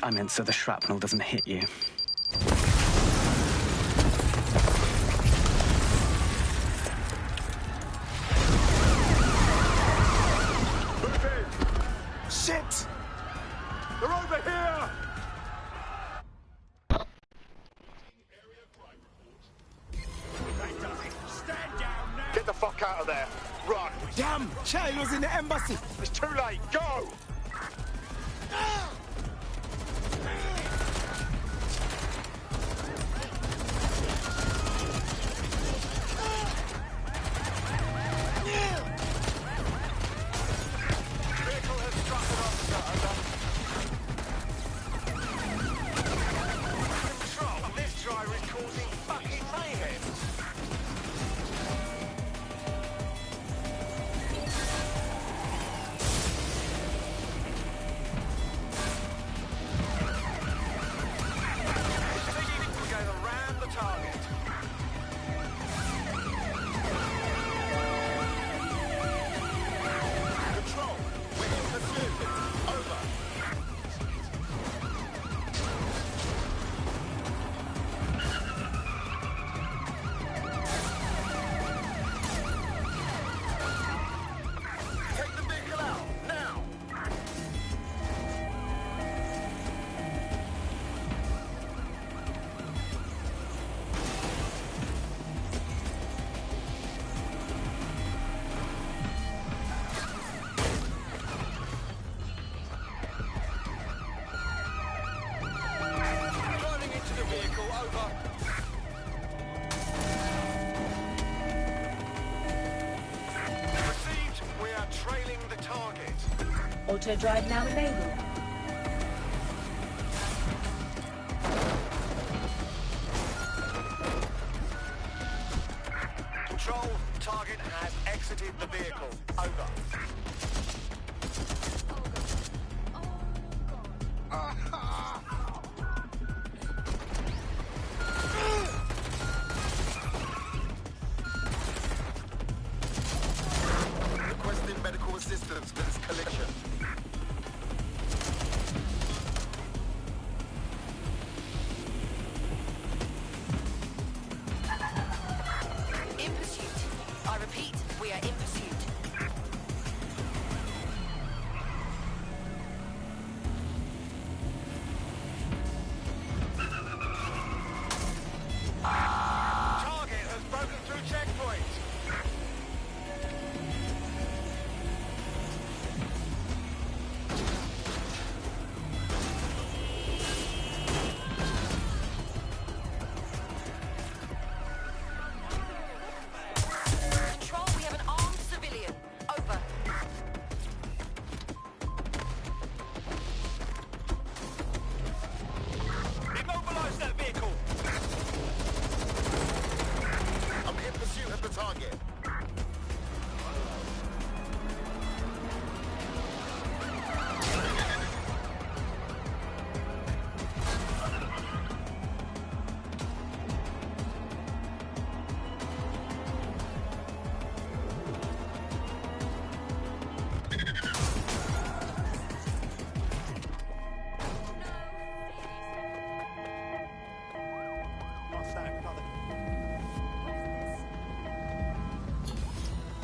I meant so the shrapnel doesn't hit you. Shit! They're over here! Stand down now! Get the fuck out of there! Run! Damn! Child was in the embassy! It's too late! Go! Vehicle has struck an officer, over. Control, this driver is causing fucking mayhem. We're going to ram the target. Control, we're in pursuit. Over. Take the vehicle out, now! Driving into the vehicle, over. Received, we are trailing the target. Auto drive now enabled. Control, target has exited the vehicle. Over. Requesting medical assistance for this collision. In pursuit. I repeat, we are in pursuit.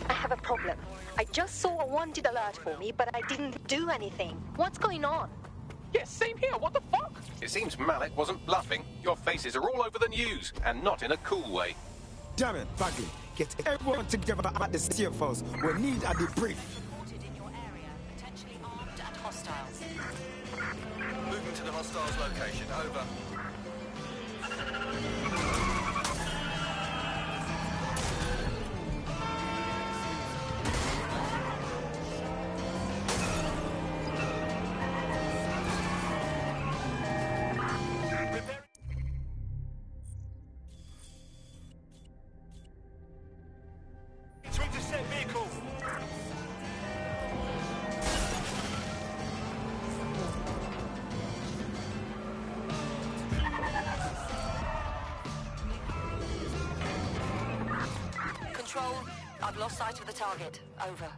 I have a problem. I just saw a wanted alert for me, but I didn't do anything. What's going on? Yes, same here. What the fuck? It seems Malik wasn't bluffing. Your faces are all over the news, and not in a cool way. Damn it, Bagley. Get everyone together at the safe house. We need a debrief. Reported in your area, potentially armed and hostile. Moving to the hostiles location. Over. To intercept vehicle. Control, I've lost sight of the target. Over.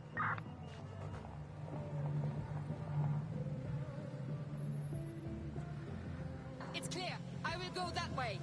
It's clear. I will go that way.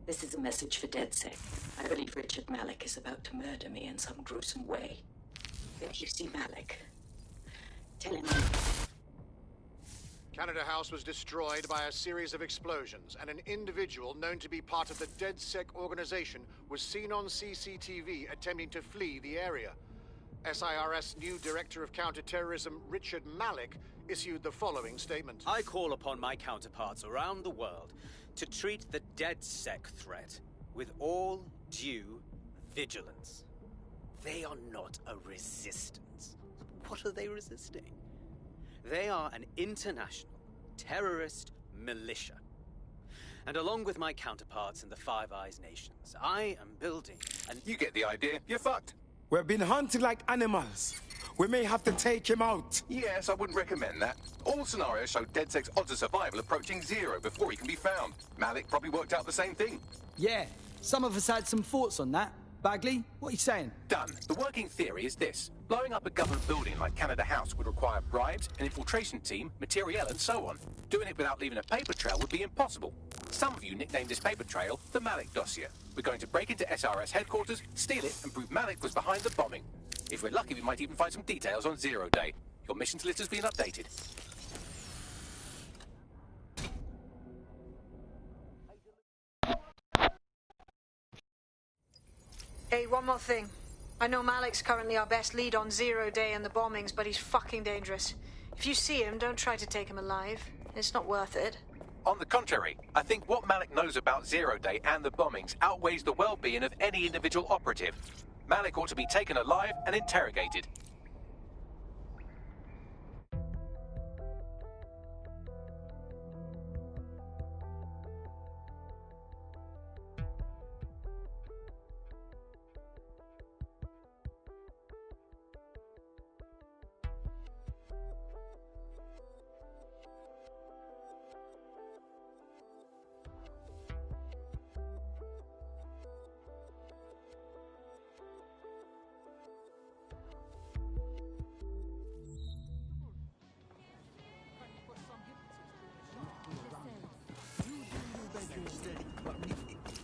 This is a message for DedSec. I believe Richard Malik is about to murder me in some gruesome way. If you see Malik, tell him Canada House was destroyed by a series of explosions, and an individual known to be part of the DedSec organization was seen on CCTV attempting to flee the area. SIRS new Director of Counterterrorism Richard Malik issued the following statement. I call upon my counterparts around the world to treat the DedSec threat with all due vigilance. They are not a resistance. What are they resisting? They are an international terrorist militia. And along with my counterparts in the Five Eyes nations, I am building an... You get the idea. You're fucked. We've been hunted like animals. We may have to take him out. Yes, I wouldn't recommend that. All scenarios show DedSec's odds of survival approaching 0 before he can be found. Malik probably worked out the same thing. Yeah, some of us had some thoughts on that. Bagley, what are you saying? Done. The working theory is this. Blowing up a government building like Canada House would require bribes, an infiltration team, materiel, and so on. Doing it without leaving a paper trail would be impossible. Some of you nicknamed this paper trail the Malik dossier. We're going to break into SRS headquarters, steal it, and prove Malik was behind the bombing. If we're lucky, we might even find some details on Zero Day. Your missions list has been updated. Hey, one more thing. I know Malik's currently our best lead on Zero Day and the bombings, but he's fucking dangerous. If you see him, don't try to take him alive. It's not worth it. On the contrary, I think what Malik knows about Zero Day and the bombings outweighs the well-being of any individual operative. Malik ought to be taken alive and interrogated.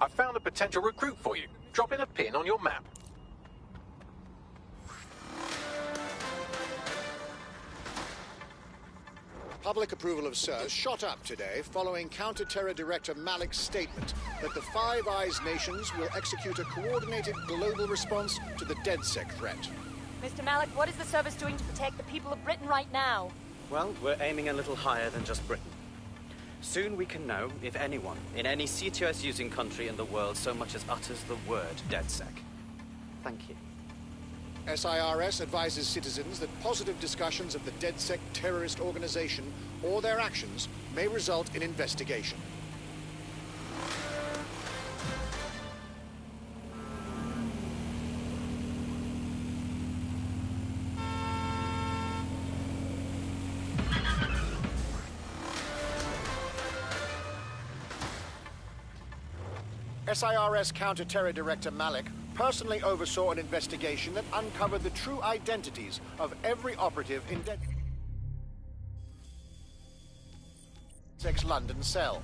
I found a potential recruit for you. Drop in a pin on your map. Public approval of SIRS shot up today following Counter-Terror Director Malik's statement that the Five Eyes nations will execute a coordinated global response to the DedSec threat. Mr. Malik, what is the service doing to protect the people of Britain right now? Well, we're aiming a little higher than just Britain. Soon we can know if anyone in any CTOS-using country in the world so much as utters the word DedSec. Thank you. SIRS advises citizens that positive discussions of the DedSec terrorist organization or their actions may result in investigation. SIRS Counter-Terror Director Malik personally oversaw an investigation that uncovered the true identities of every operative in DedSec's London cell.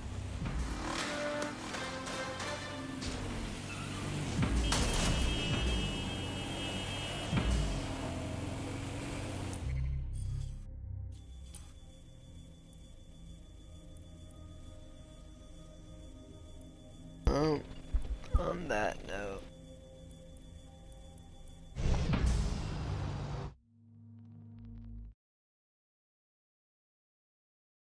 On that note,